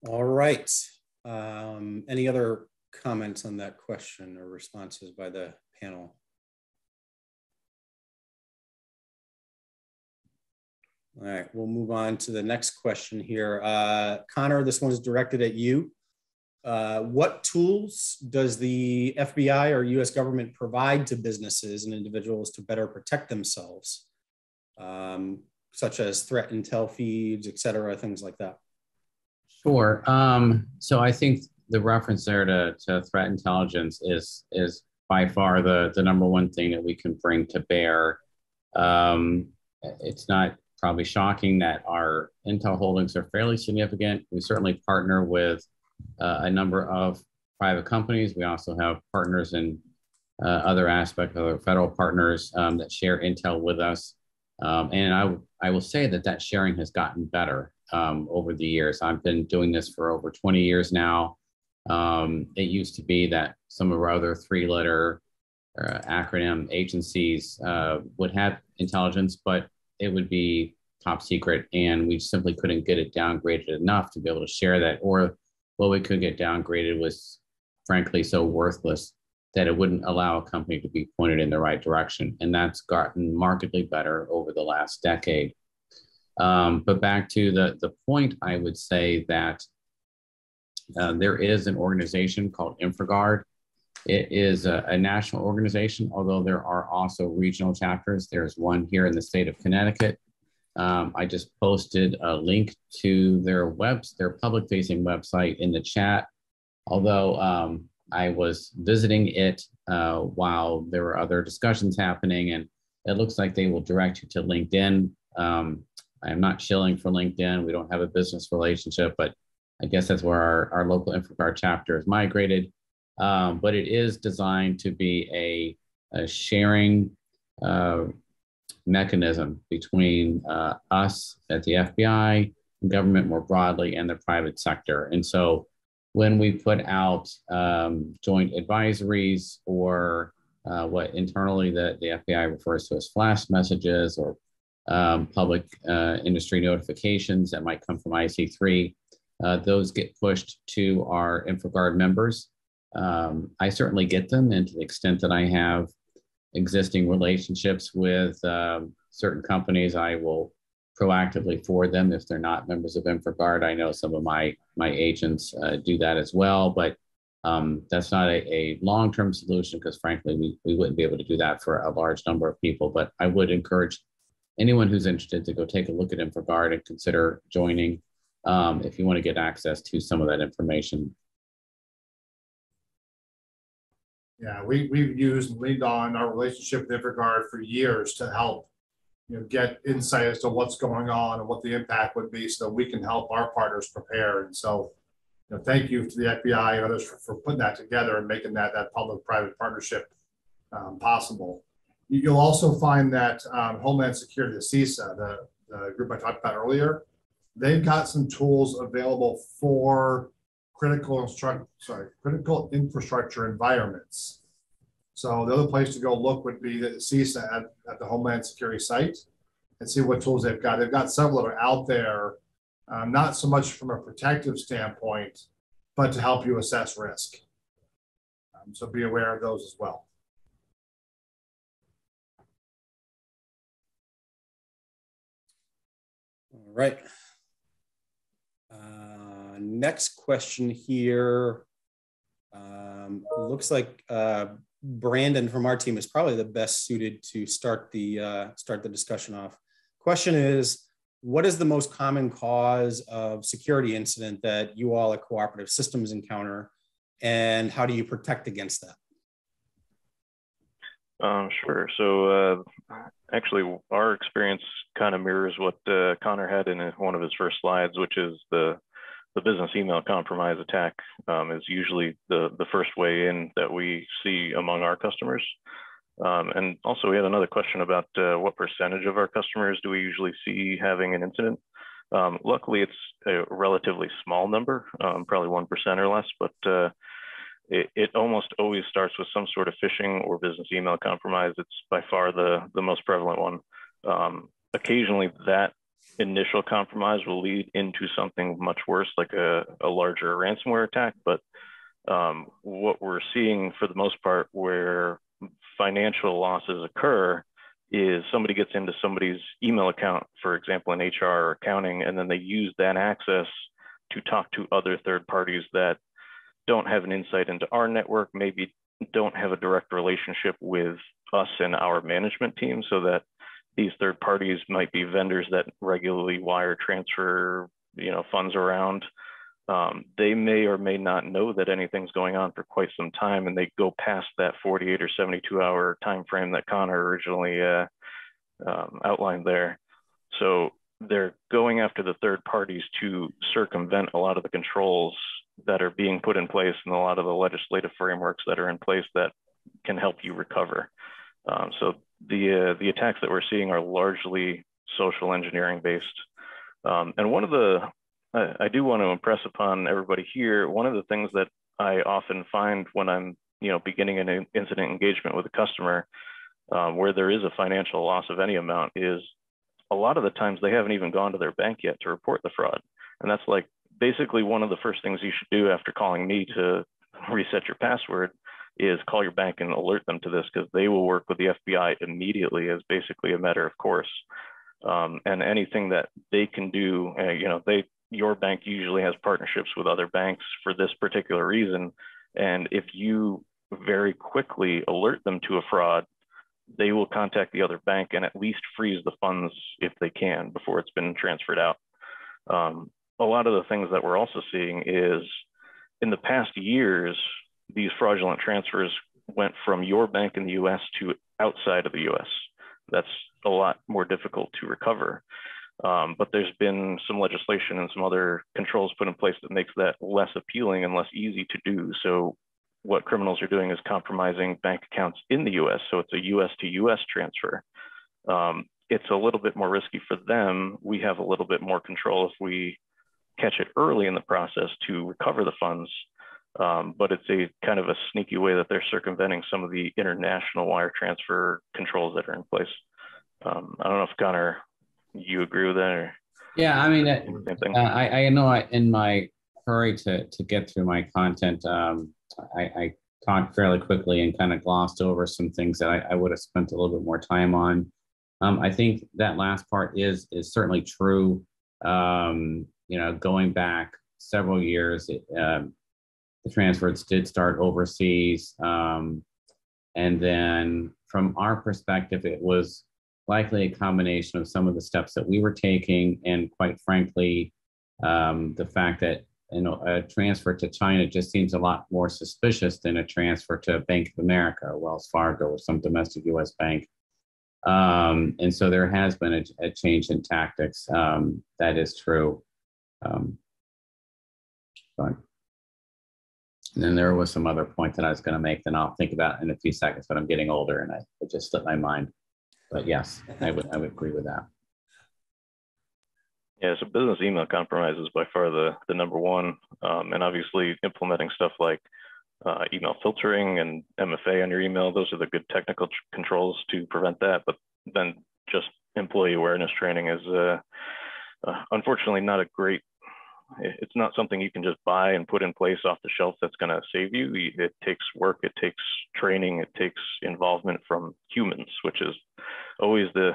All right. Any other comments on that question or responses by the panel? All right, we'll move on to the next question here. Connor, this one's directed at you. What tools does the FBI or US government provide to businesses and individuals to better protect themselves, such as threat intel feeds, et cetera, things like that? Sure. So I think the reference there to threat intelligence is by far the number one thing that we can bring to bear. It's not probably shocking that our intel holdings are fairly significant. We certainly partner with a number of private companies. We also have partners in other aspects, other federal partners that share intel with us. And I will say that sharing has gotten better over the years. I've been doing this for over 20 years now. It used to be that some of our other three-letter acronym agencies would have intelligence, but it would be top secret, and we simply couldn't get it downgraded enough to be able to share that, or what we could get downgraded was frankly so worthless that it wouldn't allow a company to be pointed in the right direction. And that's gotten markedly better over the last decade. But back to the point, I would say that there is an organization called InfraGard. It is a national organization, although there are also regional chapters. There's one here in the state of Connecticut. I just posted a link to their public-facing website in the chat. Although I was visiting it while there were other discussions happening, and it looks like they will direct you to LinkedIn. I'm not shilling for LinkedIn. We don't have a business relationship, but I guess that's where our local InfraGard chapter is migrated. But it is designed to be a sharing mechanism between us at the FBI, government more broadly, and the private sector. And so when we put out joint advisories or what internally the FBI refers to as flash messages or public industry notifications that might come from IC3, those get pushed to our InfraGard members. I certainly get them, and to the extent that I have existing relationships with certain companies, I will proactively forward them if they're not members of InfraGard. I know some of my agents do that as well, but that's not a long-term solution because frankly, we wouldn't be able to do that for a large number of people. But I would encourage anyone who's interested to go take a look at InfraGard and consider joining if you want to get access to some of that information. Yeah, we've used and leaned on our relationship with InfraGard for years to help get insight as to what's going on and what the impact would be so that we can help our partners prepare. And so thank you to the FBI and others for putting that together and making that public-private partnership possible. You'll also find that Homeland Security, the CISA, the group I talked about earlier, they've got some tools available for critical infrastructure environments. So the other place to go look would be the CISA at the Homeland Security site and see what tools they've got. They've got several that are out there, not so much from a protective standpoint, but to help you assess risk. So be aware of those as well. All right. Next question here. Looks like Brandon from our team is probably the best suited to start the discussion off. Question is, what is the most common cause of security incident that you all at Cooperative Systems encounter, and how do you protect against that? Sure. So actually, our experience kind of mirrors what Connor had in one of his first slides, which is the business email compromise attack is usually the first way in that we see among our customers. And also we had another question about what percentage of our customers do we usually see having an incident. Luckily, it's a relatively small number, probably 1% or less, but it almost always starts with some sort of phishing or business email compromise. It's by far the most prevalent one. Occasionally that initial compromise will lead into something much worse, like a larger ransomware attack. But what we're seeing for the most part where financial losses occur is somebody gets into somebody's email account, for example, in HR or accounting, and then they use that access to talk to other third parties that don't have an insight into our network, maybe don't have a direct relationship with us and our management team, so that these third parties might be vendors that regularly wire transfer, funds around. They may or may not know that anything's going on for quite some time, and they go past that 48 or 72-hour time frame that Connor originally outlined there. So they're going after the third parties to circumvent a lot of the controls that are being put in place and a lot of the legislative frameworks that are in place that can help you recover. So the attacks that we're seeing are largely social engineering based. And one of the, I do want to impress upon everybody here, one of the things that I often find when I'm beginning an incident engagement with a customer where there is a financial loss of any amount is a lot of the times they haven't even gone to their bank yet to report the fraud. And that's like basically one of the first things you should do after calling me to reset your password is call your bank and alert them to this, because they will work with the FBI immediately as basically a matter of course. And anything that they can do, your bank usually has partnerships with other banks for this particular reason. And if you very quickly alert them to a fraud, they will contact the other bank and at least freeze the funds if they can before it's been transferred out. A lot of the things that we're also seeing is in the past years, these fraudulent transfers went from your bank in the US to outside of the US. That's a lot more difficult to recover. But there's been some legislation and some other controls put in place that makes that less appealing and less easy to do. So what criminals are doing is compromising bank accounts in the US. So it's a US to US transfer. It's a little bit more risky for them. We have a little bit more control if we catch it early in the process to recover the funds. But it's a kind of a sneaky way that they're circumventing some of the international wire transfer controls that are in place. I don't know if Connor, you agree with that? Or yeah, I mean, same thing? I know in my hurry to get through my content, I talked fairly quickly and kind of glossed over some things that I would have spent a little bit more time on. I think that last part is certainly true. Going back several years, the transfers did start overseas. And then from our perspective, it was likely a combination of some of the steps that we were taking. And quite frankly, the fact that a transfer to China just seems a lot more suspicious than a transfer to Bank of America or Wells Fargo or some domestic US bank. And so there has been a change in tactics. That is true. And then there was some other point that I was going to make that I'll think about in a few seconds, but I'm getting older and it just slipped my mind. But yes, I would agree with that. Yeah, so business email compromise is by far the number one. And obviously implementing stuff like email filtering and MFA on your email, those are the good technical controls to prevent that. But then just employee awareness training is unfortunately not a great, it's not something you can just buy and put in place off the shelf that's going to save you. It takes work, it takes training, it takes involvement from humans, which is always the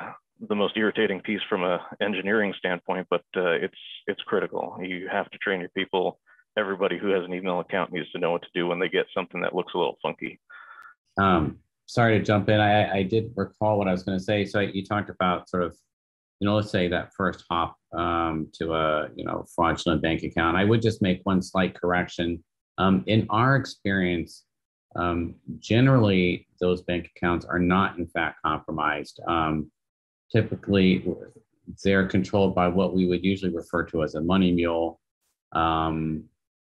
most irritating piece from an engineering standpoint, but it's critical. You have to train your people. Everybody who has an email account needs to know what to do when they get something that looks a little funky. Sorry to jump in. I did recall what I was going to say. So you talked about sort of, let's say that first hop to a, fraudulent bank account. I would just make one slight correction. In our experience, generally those bank accounts are not in fact compromised. Typically, they're controlled by what we would usually refer to as a money mule.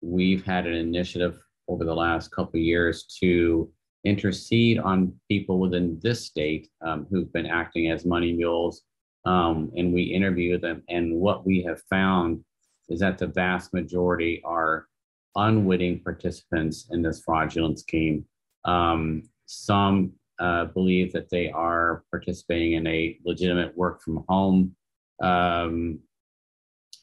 We've had an initiative over the last couple of years to intercede on people within this state who've been acting as money mules, and we interview them. And what we have found is that the vast majority are unwitting participants in this fraudulent scheme. Some believe that they are participating in a legitimate work from home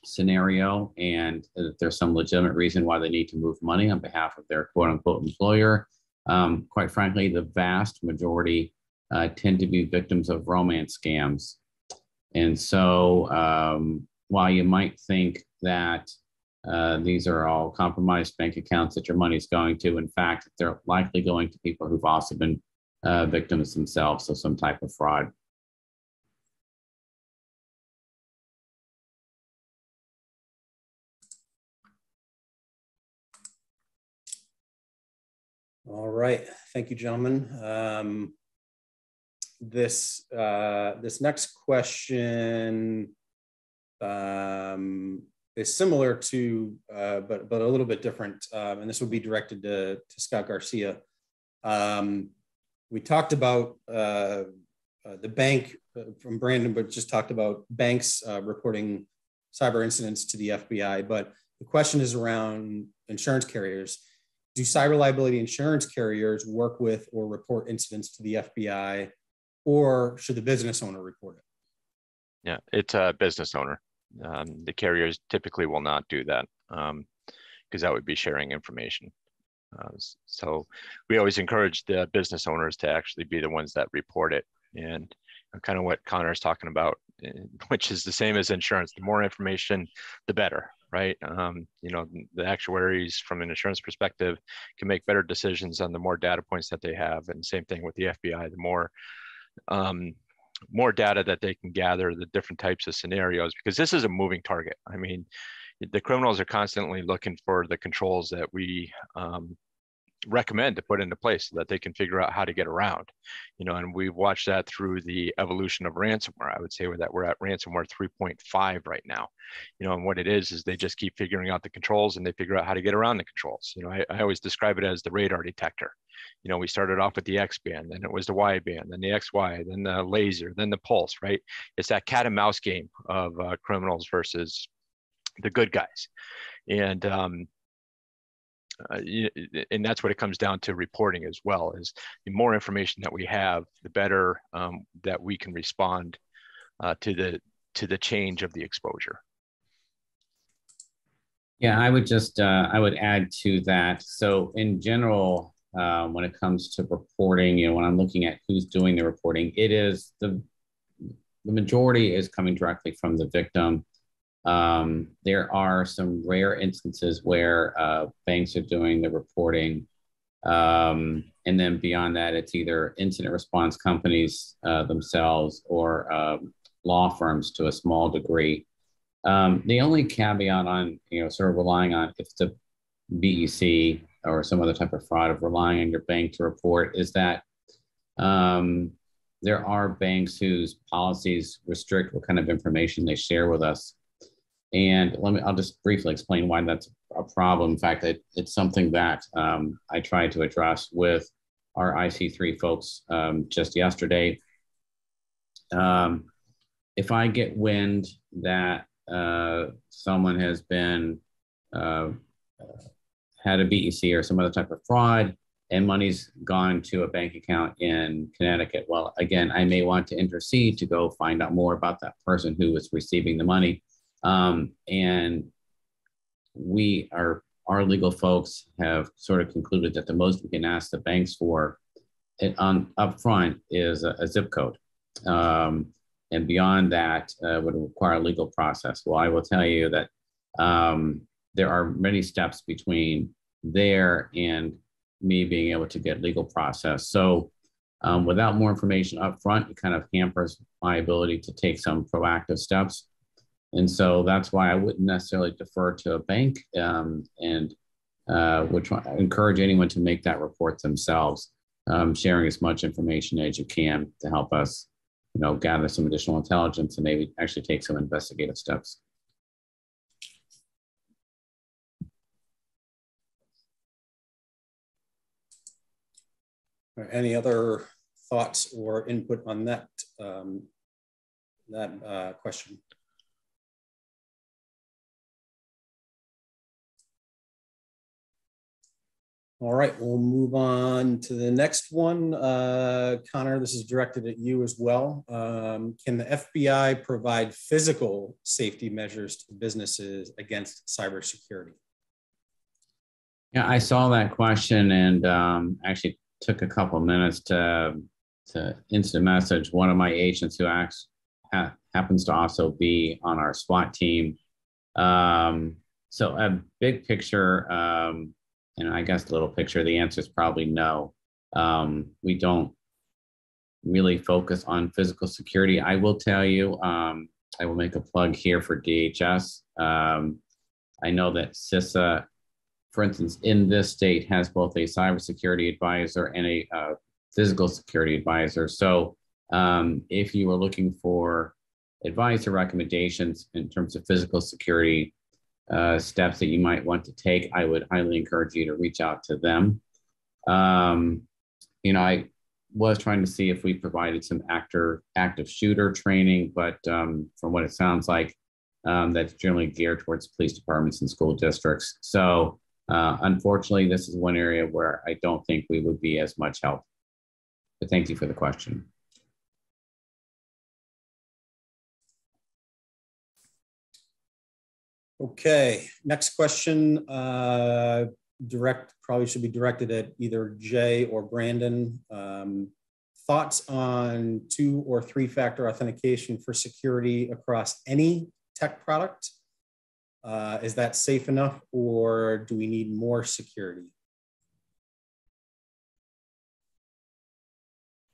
scenario, and there's some legitimate reason why they need to move money on behalf of their quote unquote employer. Quite frankly, the vast majority tend to be victims of romance scams. And so while you might think that these are all compromised bank accounts that your money's going to, in fact, they're likely going to people who've also been victims themselves of some type of fraud. All right, thank you, gentlemen. This next question is similar to, but a little bit different, and this would be directed to Scott Garcia. We talked about the bank from Brandon, but just talked about banks reporting cyber incidents to the FBI. But the question is around insurance carriers. Do cyber liability insurance carriers work with or report incidents to the FBI, or should the business owner report it? Yeah, it's a business owner. The carriers typically will not do that. because that would be sharing information. So we always encourage the business owners to actually be the ones that report it, and kind of what Connor is talking about, which is the same as insurance. The more information, the better, right? You know, the actuaries from an insurance perspective can make better decisions on the more data points that they have, and same thing with the FBI. The more data that they can gather, the different types of scenarios, because this is a moving target. I mean, the criminals are constantly looking for the controls that we recommend to put into place so that they can figure out how to get around, you know, and we've watched that through the evolution of ransomware. I would say that we're at ransomware 3.5 right now, you know, and what it is they just keep figuring out the controls, and they figure out how to get around the controls. You know, I always describe it as the radar detector. You know, we started off with the X band, then it was the Y band, then the XY, then the laser, then the pulse, right? It's that cat and mouse game of criminals versus the good guys. And and that's what it comes down to reporting as well. Is the more information that we have, the better that we can respond to the change of the exposure. Yeah, I would just I would add to that. So in general, when it comes to reporting, you know, when I'm looking at who's doing the reporting, it is the majority is coming directly from the victim. There are some rare instances where banks are doing the reporting. And then beyond that, it's either incident response companies themselves or law firms to a small degree. The only caveat on, you know, sort of relying on if it's a BEC or some other type of fraud of relying on your bank to report is that there are banks whose policies restrict what kind of information they share with us. And I'll just briefly explain why that's a problem. In fact, it's something that I tried to address with our IC3 folks just yesterday. If I get wind that someone has been had a BEC or some other type of fraud and money's gone to a bank account in Connecticut, well, again, I may want to intercede to go find out more about that person who was receiving the money. And our legal folks have sort of concluded that the most we can ask the banks for up front is a zip code. And beyond that would require a legal process. Well, I will tell you that there are many steps between there and me being able to get legal process. So without more information up front, it kind of hampers my ability to take some proactive steps. And so that's why I wouldn't necessarily defer to a bank and would encourage anyone to make that report themselves, sharing as much information as you can to help us, you know, gather some additional intelligence and maybe actually take some investigative steps. Any other thoughts or input on that question? All right, we'll move on to the next one. Connor, this is directed at you as well. Can the FBI provide physical safety measures to businesses against cybersecurity? Yeah, I saw that question and actually took a couple of minutes to instant message one of my agents who happens to also be on our SWOT team. So a big picture, and I guess little picture, the answer is probably no. We don't really focus on physical security. I will tell you, I will make a plug here for DHS. I know that CISA, for instance, in this state has both a cybersecurity advisor and a physical security advisor. So if you are looking for advice or recommendations in terms of physical security steps that you might want to take, I would highly encourage you to reach out to them. You know, I was trying to see if we provided some active shooter training, but from what it sounds like, that's generally geared towards police departments and school districts. So unfortunately, this is one area where I don't think we would be as much help. But thank you for the question. Okay, next question. Probably should be directed at either Jay or Brandon. Thoughts on 2 or 3-factor authentication for security across any tech product? Is that safe enough, or do we need more security?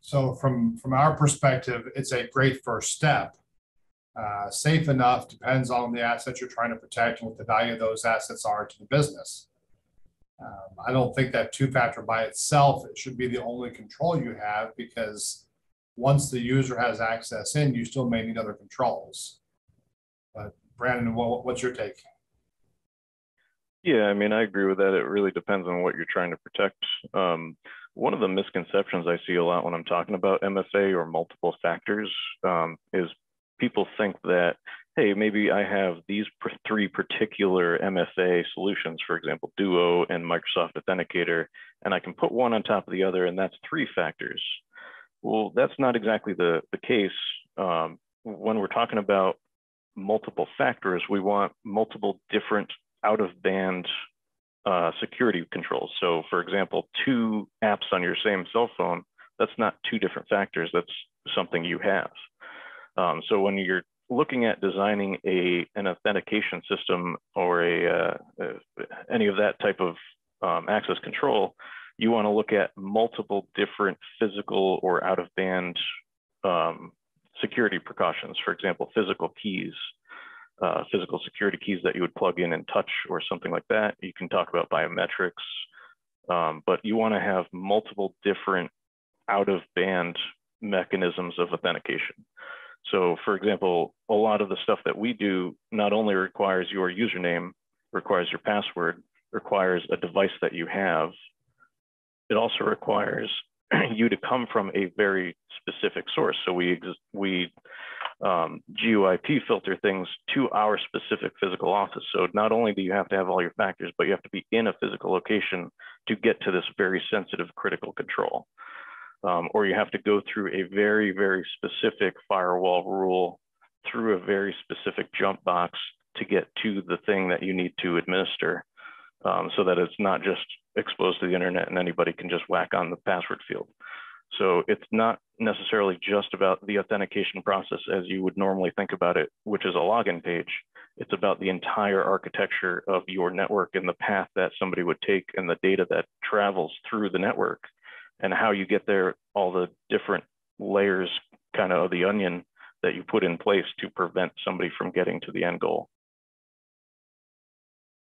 So from our perspective, it's a great first step. Safe enough depends on the assets you're trying to protect and what the value of those assets are to the business. I don't think that 2-factor by itself, it should be the only control you have, because once the user has access in, you still may need other controls. But Brandon, what's your take? Yeah, I mean, I agree with that. It really depends on what you're trying to protect. One of the misconceptions I see a lot when I'm talking about MFA or multiple factors is people think that, hey, maybe I have these 3 particular MFA solutions, for example, Duo and Microsoft Authenticator, and I can put one on top of the other, and that's 3 factors. Well, that's not exactly the case. When we're talking about multiple factors, we want multiple different out-of-band security controls. So for example, 2 apps on your same cell phone, that's not 2 different factors, that's something you have. So when you're looking at designing an authentication system or any of that type of access control, you want to look at multiple different physical or out-of-band security precautions. For example, physical keys, physical security keys that you would plug in and touch or something like that. You can talk about biometrics, but you want to have multiple different out-of-band mechanisms of authentication. So for example, a lot of the stuff that we do not only requires your username, requires your password, requires a device that you have, it also requires you to come from a very specific source. So we GUIP filter things to our specific physical office. So not only do you have to have all your factors, but you have to be in a physical location to get to this very sensitive critical control. Or you have to go through a very, very specific firewall rule through a very specific jump box to get to the thing that you need to administer, so that it's not just exposed to the internet and anybody can just whack on the password field. So it's not necessarily just about the authentication process as you would normally think about it, which is a login page. It's about the entire architecture of your network and the path that somebody would take and the data that travels through the network and how you get there, all the different layers kind of the onion that you put in place to prevent somebody from getting to the end goal.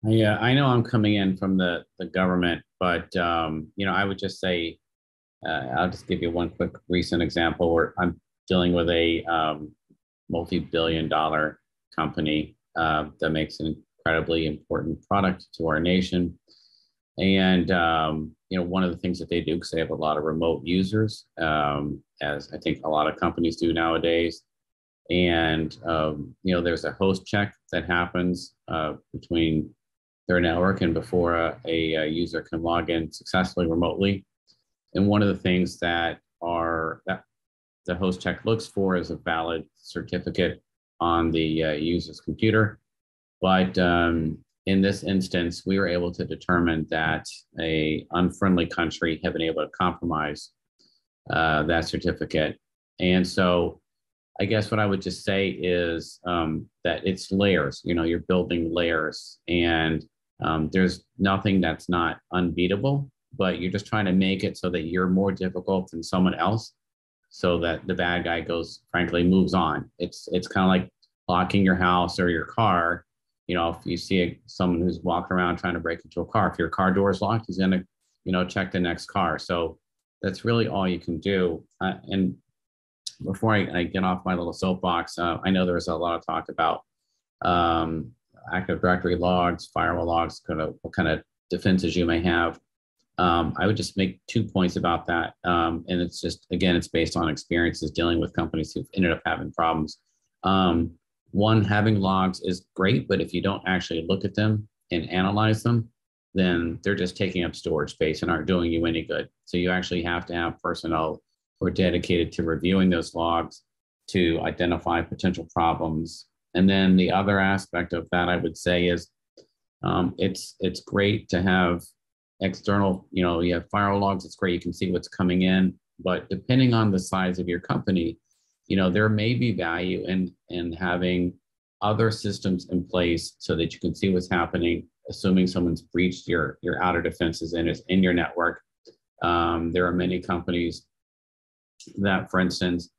Yeah, I know I'm coming in from the government, but you know, I would just say, I'll just give you one quick recent example where I'm dealing with a multi-billion-dollar company that makes an incredibly important product to our nation. And you know, one of the things that they do, because they have a lot of remote users, as I think a lot of companies do nowadays. And you know, there's a host check that happens between their network and before a user can log in successfully remotely. And one of the things that the host check looks for is a valid certificate on the user's computer. But in this instance, we were able to determine that an unfriendly country had been able to compromise that certificate. And so I guess what I would just say is that it's layers. You know, you're building layers, and there's nothing that's not unbeatable, but you're just trying to make it so that you're more difficult than someone else, so that the bad guy frankly moves on. It's kind of like locking your house or your car. You know, if you see someone who's walking around trying to break into a car, if your car door is locked, he's gonna, you know, check the next car. So that's really all you can do. And before I get off my little soapbox, I know there's a lot of talk about Active Directory logs, firewall logs, what kind of defenses you may have. I would just make 2 points about that. And it's just, again, it's based on experiences dealing with companies who've ended up having problems. One, having logs is great, but if you don't actually look at them and analyze them, then they're just taking up storage space and aren't doing you any good. So you actually have to have personnel who are dedicated to reviewing those logs to identify potential problems And then the other aspect of that, I would say, is it's great to have external, you have firewall logs. It's great. You can see what's coming in, but depending on the size of your company, there may be value in having other systems in place so that you can see what's happening, assuming someone's breached your outer defenses and is in your network. There are many companies that, for instance,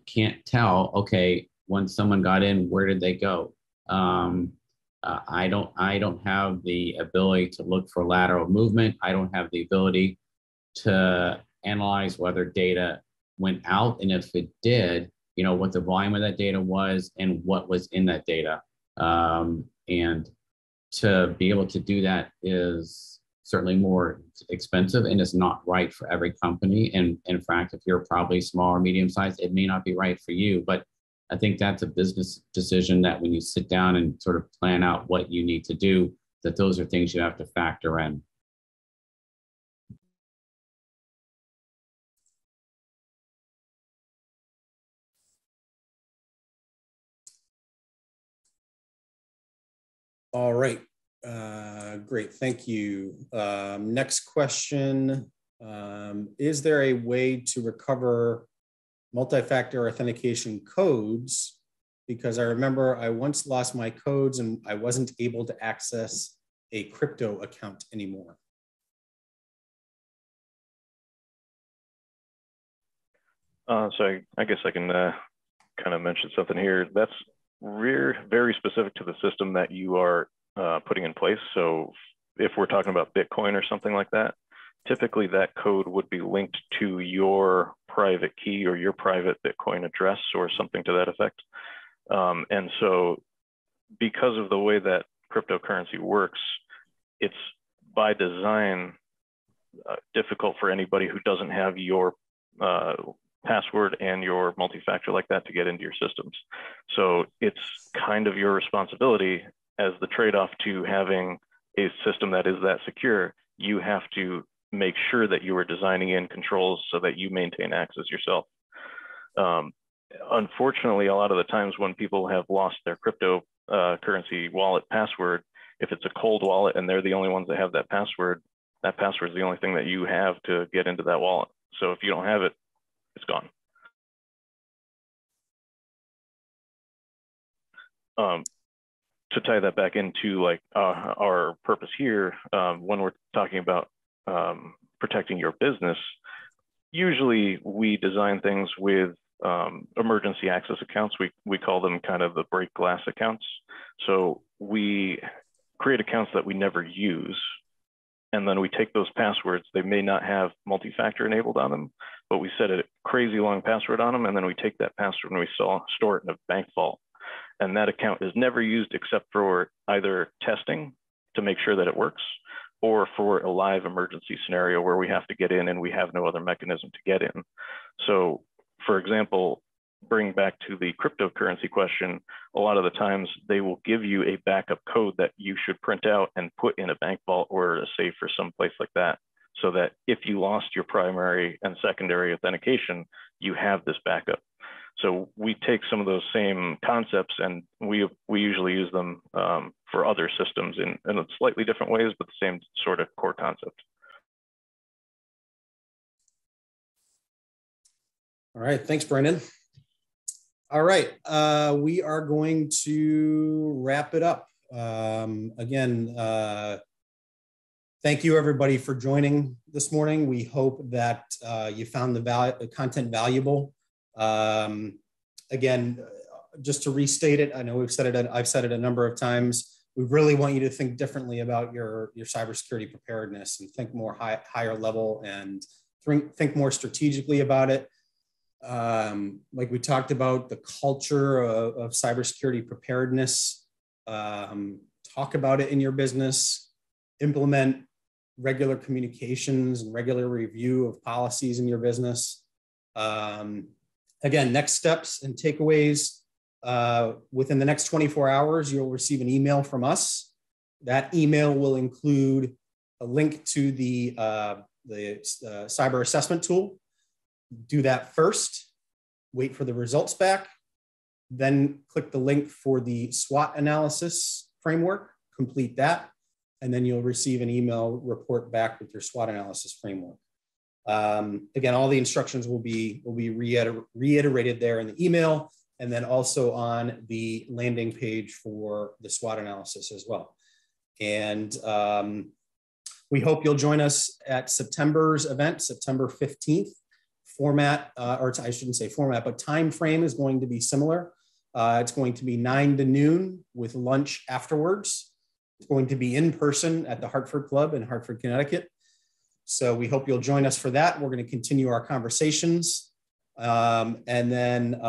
can't tell, okay, when someone got in, where did they go? I don't have the ability to look for lateral movement. I don't have the ability to analyze whether data went out, and if it did, what the volume of that data was and what was in that data. And to be able to do that is certainly more expensive, and it's not right for every company. And in fact, if you're probably small or medium sized, it may not be right for you. But I think that's a business decision that when you sit down and sort of plan out what you need to do, that those are things you have to factor in. All right, great, thank you. Next question, is there a way to recover multi-factor authentication codes? Because I remember I once lost my codes and I wasn't able to access a crypto account anymore. So I guess I can kind of mention something here. That's very specific to the system that you are putting in place. So if we're talking about Bitcoin or something like that, typically that code would be linked to your private key or your private Bitcoin address or something to that effect. And so because of the way that cryptocurrency works, it's by design difficult for anybody who doesn't have your password and your multi-factor like that to get into your systems. So it's kind of your responsibility as the trade-off to having a system that is that secure. You have to make sure that you are designing in controls so that you maintain access yourself. Unfortunately, a lot of the times when people have lost their cryptocurrency wallet password, if it's a cold wallet and they're the only ones that have that password is the only thing that you have to get into that wallet. So if you don't have it, it's gone. To tie that back into like our purpose here, when we're talking about protecting your business, usually we design things with emergency access accounts. We call them kind of the break glass accounts. So we create accounts that we never use, and then we take those passwords. They may not have multi-factor enabled on them, but we set a crazy long password on them, and then we take that password and we store it in a bank vault. And that account is never used except for either testing to make sure that it works, or for a live emergency scenario where we have to get in and we have no other mechanism to get in. So for example, bring back to the cryptocurrency question, a lot of the times they will give you a backup code that you should print out and put in a bank vault or a safe or someplace like that, so that if you lost your primary and secondary authentication, you have this backup. So we take some of those same concepts and we usually use them for other systems in slightly different ways, but the same sort of core concept. All right, thanks, Brendan. All right, we are going to wrap it up. Again, thank you everybody for joining this morning. We hope that you found the content valuable. Again, just to restate it, I know I've said it a number of times. We really want you to think differently about your cybersecurity preparedness and think more higher level and think more strategically about it. Like we talked about, the culture of cybersecurity preparedness, talk about it in your business, implement regular communications and regular review of policies in your business. Again, next steps and takeaways, within the next 24 hours, you'll receive an email from us. That email will include a link to the cyber assessment tool. Do that first, wait for the results back, then click the link for the SWOT analysis framework, complete that, and then you'll receive an email report back with your SWOT analysis framework. Again, all the instructions will be reiterated there in the email, and then also on the landing page for the SWOT analysis as well. And we hope you'll join us at September's event, September 15th. Format, or I shouldn't say format, but time frame is going to be similar. It's going to be 9 to noon with lunch afterwards. It's going to be in person at the Hartford Club in Hartford, Connecticut. So we hope you'll join us for that. We're going to continue our conversations. And then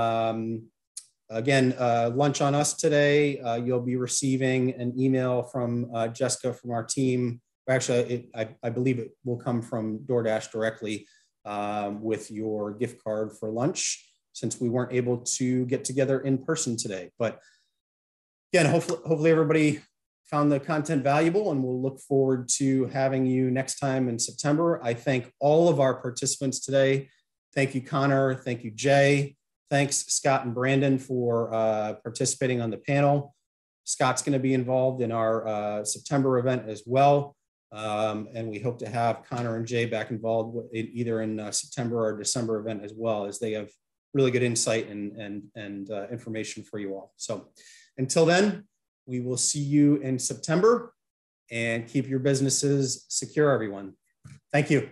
again, lunch on us today. You'll be receiving an email from Jessica from our team. Actually, I believe it will come from DoorDash directly with your gift card for lunch, since we weren't able to get together in person today. But again, hopefully everybody found the content valuable, and we'll look forward to having you next time in September. I thank all of our participants today. Thank you, Connor. Thank you, Jay. Thanks, Scott and Brandon, for participating on the panel. Scott's going to be involved in our September event as well. And we hope to have Connor and Jay back involved either in September or December event as well, as they have really good insight and information for you all. So until then, we will see you in September, and keep your businesses secure, everyone. Thank you.